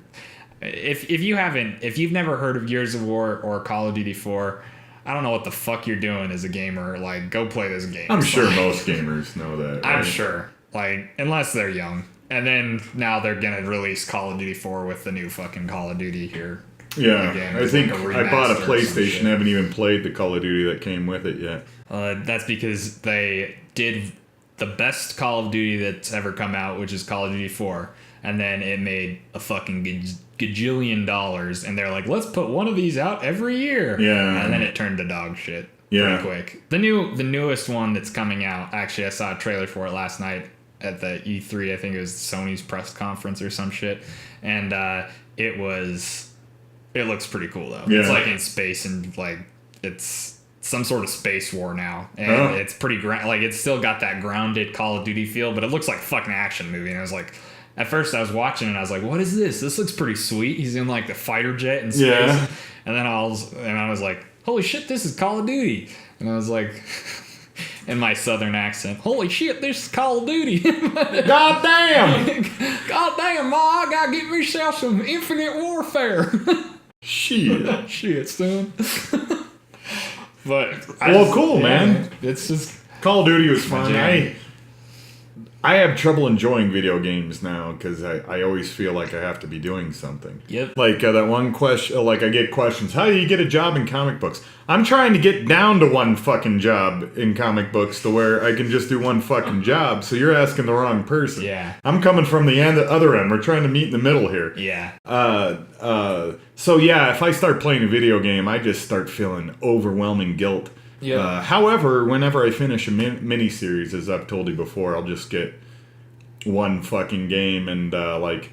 if you've never heard of Gears of War or Call of Duty 4. I don't know what the fuck you're doing as a gamer. Like, go play this game. I'm sure most gamers know that. Right? I'm sure. Like, unless they're young. And then now they're going to release Call of Duty 4 with the new fucking Call of Duty here. Yeah, Again, I think like I bought a PlayStation. I haven't even played the Call of Duty that came with it yet. That's because they did the best Call of Duty that's ever come out, which is Call of Duty 4. And then it made a fucking gajillion dollars, and they're like, let's put one of these out every year. Yeah. And then it turned to dog shit pretty quick. The newest one that's coming out, actually I saw a trailer for it last night at the E3, I think it was Sony's press conference or some shit. And it looks pretty cool though. Yeah. It's like in space, and like it's some sort of space war now, and it's pretty like it's still got that grounded Call of Duty feel, but it looks like a fucking action movie. And I was like, at first I was watching and I was like, what is this? This looks pretty sweet. He's in like the fighter jet in space. Yeah. And then I was like, holy shit, this is Call of Duty. And I was like, in my southern accent, holy shit, this is Call of Duty. God damn! God damn, Ma, I gotta get myself some Infinite Warfare. Shit. Shit, son. But cool, man. It's just Call of Duty was fun. jam. I have trouble enjoying video games now because I always feel like I have to be doing something. Yep. Like that one question, like I get questions, how do you get a job in comic books? I'm trying to get down to one fucking job in comic books to where I can just do one fucking job. So you're asking the wrong person. Yeah. I'm coming from the other end. We're trying to meet in the middle here. Yeah. So yeah, if I start playing a video game, I just start feeling overwhelming guilt. Yeah. However, whenever I finish a mini-series, as I've told you before, I'll just get one fucking game and Bioshock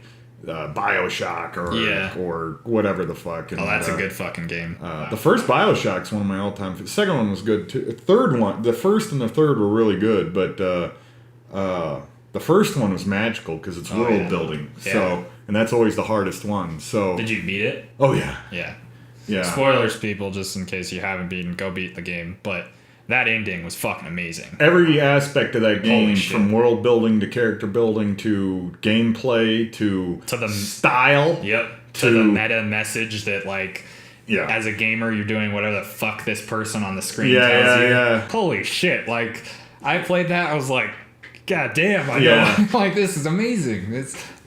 or whatever the fuck. And, That's a good fucking game. The first Bioshock's one of my all-time. The second one was good too. The first and the third were really good, but the first one was magical because it's world building. Yeah. So, and that's always the hardest one. So. Did you beat it? Oh yeah. Yeah. Yeah. Spoilers, people, just in case you haven't beaten, go beat the game. But that ending was fucking amazing. Every aspect of that game, Holy shit. from world building to character building to gameplay to the style. Yep. To the meta message that, like, Yeah. as a gamer, you're doing whatever the fuck this person on the screen Yeah, tells you. yeah. Holy shit. Like, I played that, I was like, God damn, I Yeah. know. Like, this is amazing.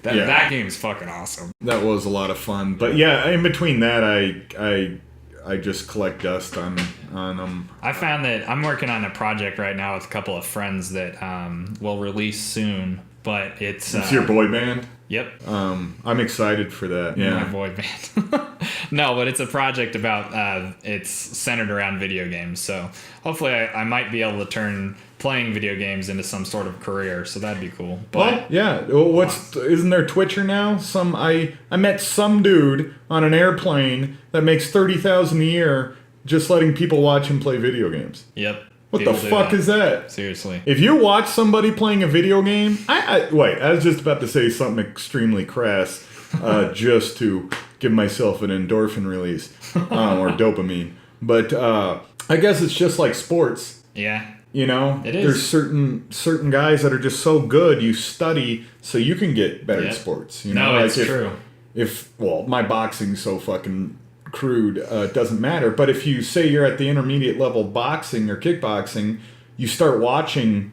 That game's fucking awesome. That was a lot of fun. But yeah, in between that, I just collect dust on them. I found that I'm working on a project right now with a couple of friends that will release soon, but it's your boy band? Yep. I'm excited for that. Yeah. My boy band. No, but it's a project about it's centered around video games. So hopefully I might be able to turn playing video games into some sort of career. So that'd be cool. But Well, yeah. Well, isn't there Twitcher now? I met some dude on an airplane that makes $30,000 a year just letting people watch him play video games. Yep. What the fuck is that? Seriously. If you watch somebody playing a video game, wait, I was just about to say something extremely crass, just to give myself an endorphin release, or dopamine. But I guess it's just like sports. Yeah. You know, It is. There's certain guys that are just so good. You study so you can get better at sports. You know, No, like it's true. Well, my boxing's so fucking crude, it doesn't matter. But if you say you're at the intermediate level of boxing or kickboxing, you start watching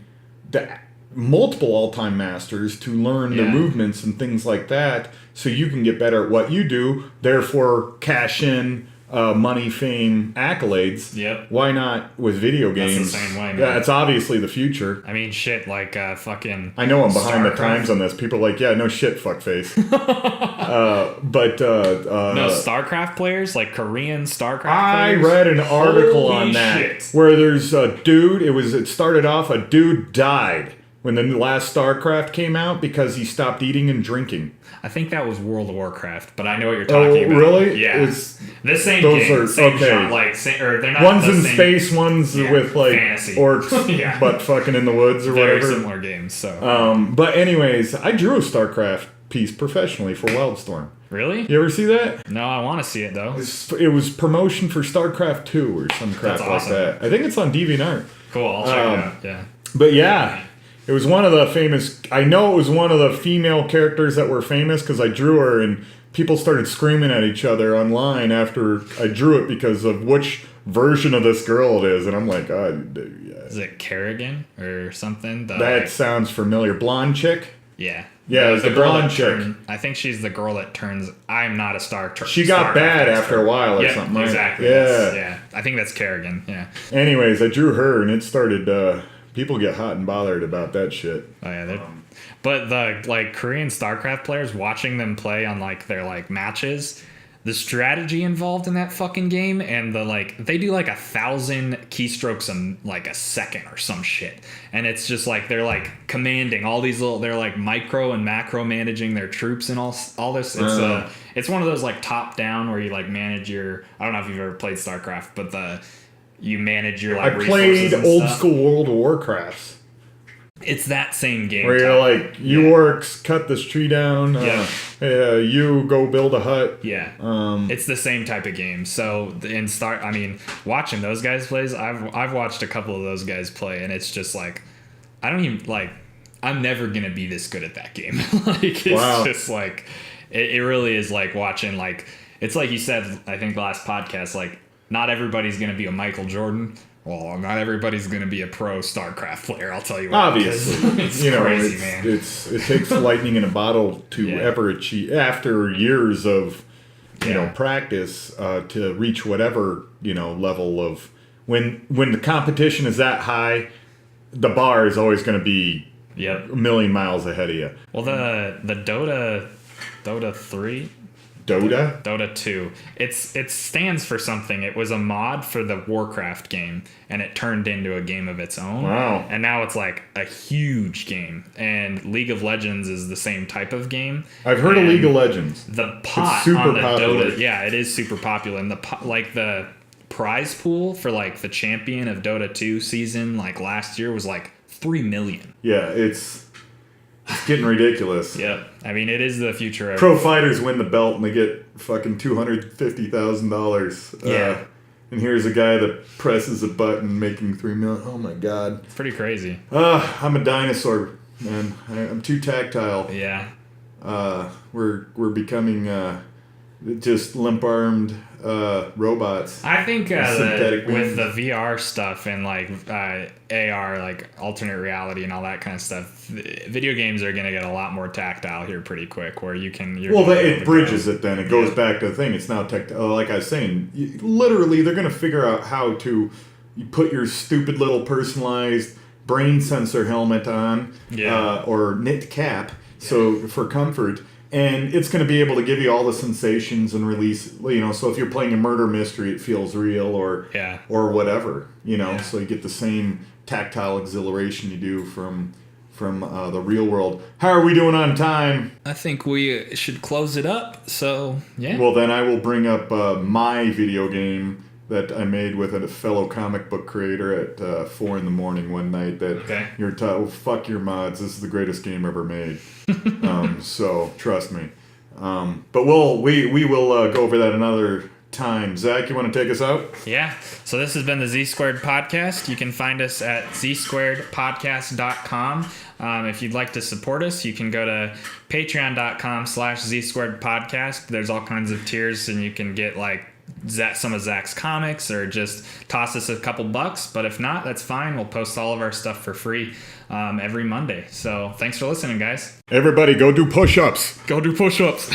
the multiple all-time masters to learn the movements and things like that, so you can get better at what you do. Therefore, cash in money, fame, accolades. Yep. Why not with video games? That's the same way, man. Yeah, it's obviously the future. I mean, shit, like fucking. I know I'm behind the StarCraft. times on this. People are like, yeah, no shit, fuckface. No StarCraft players, like Korean StarCraft I players. read an article Holy on that shit. where there's a dude. It started off a dude died when the last StarCraft came out because he stopped eating and drinking. I think that was World of Warcraft, but I know what you're talking about. Really? Yeah. It's, the same those game, are same okay. genre, like or they're not One's the in same, space, one's with like fantasy. orcs, Yeah. but fucking in the woods or Very whatever. similar games. So But anyways, I drew a StarCraft piece professionally for Wildstorm. really? You ever see that? No, I want to see it though. It was promotion for StarCraft 2 or some crap That's awesome. like that. I think it's on DeviantArt. Cool. I'll check it out. Yeah. But yeah, it was one of the famous. I know it was one of the female characters that were famous because I drew her, and people started screaming at each other online after I drew it because of which version of this girl it is, and I'm like, oh, yeah. Is it Kerrigan or something? That sounds familiar. Blonde chick. Yeah. Yeah, it was the girl blonde that chick. I think she's the girl that turns. I'm not a star. She got bad after a while or Yeah, something. Right? exactly. Yeah. Yeah. I think that's Kerrigan. Yeah. Anyways, I drew her, and it started. People get hot and bothered about that shit. Oh yeah. But the like Korean StarCraft players, watching them play on like their like matches, the strategy involved in that fucking game, and the like they do like 1,000 keystrokes like a second or some shit, and it's just like they're like commanding all these little, they're like micro and macro managing their troops and all this. It's one of those like top down where you like manage your, I don't know if you've ever played StarCraft, but you manage your like I resources played and old stuff. school World of Warcraft. It's that same game. Where you're like, you orcs, cut this tree down. Yeah. You go build a hut. Yeah, it's the same type of game. So watching those guys plays, I've watched a couple of those guys play, and it's just like, I don't even like. I'm never gonna be this good at that game. Like it's just like, it really is like watching like, it's like you said, I think last podcast, like not everybody's gonna be a Michael Jordan. Well, not everybody's going to be a pro StarCraft player, I'll tell you what. Obviously. It's you know, crazy, man. it takes lightning in a bottle to ever achieve, after years of, you know, practice, to reach whatever, you know, level of, when the competition is that high, the bar is always going to be a million miles ahead of you. Well, the Dota 3... Dota 2. It stands for something. It was a mod for the Warcraft game, and it turned into a game of its own. Wow. And now it's like a huge game. And League of Legends is the same type of game. I've heard of League of Legends. The pot super on the popular. Dota, yeah, it is super popular. And the prize pool for like the champion of Dota 2 season like last year was like 3 million. Yeah, it's getting ridiculous. Yep. I mean, it is the future of Pro fighters win the belt and they get fucking $250,000. Yeah. And here's a guy that presses a button making 3 million. Oh my god. It's pretty crazy. I'm a dinosaur, man. I'm too tactile. Yeah. We're becoming just limp-armed robots. I think Synthetic with beings. the VR stuff and like AR, like alternate reality and all that kind of stuff, video games are going to get a lot more tactile here pretty quick, where it bridges it then. It goes back to the thing. It's now like I was saying, literally they're going to figure out how to put your stupid little personalized brain sensor helmet on or knit cap for comfort. And it's going to be able to give you all the sensations and release, you know, so if you're playing a murder mystery, it feels real or whatever, you know, so you get the same tactile exhilaration you do from the real world. How are we doing on time? I think we should close it up. So, yeah. Well, then I will bring up my video game that I made with a fellow comic book creator at 4 a.m. one night that you're fuck your mods, this is the greatest game ever made. So trust me. But we will go over that another time. Zach, you want to take us out? Yeah. So this has been the ZSquared podcast. You can find us at ZSquaredPodcast.com. If you'd like to support us, you can go to patreon.com/ZSquaredPodcast. There's all kinds of tiers, and you can get like some of Zach's comics or just toss us a couple bucks. But if not, that's fine. We'll post all of our stuff for free every Monday. So thanks for listening, guys. Everybody go do push-ups. Go do push-ups.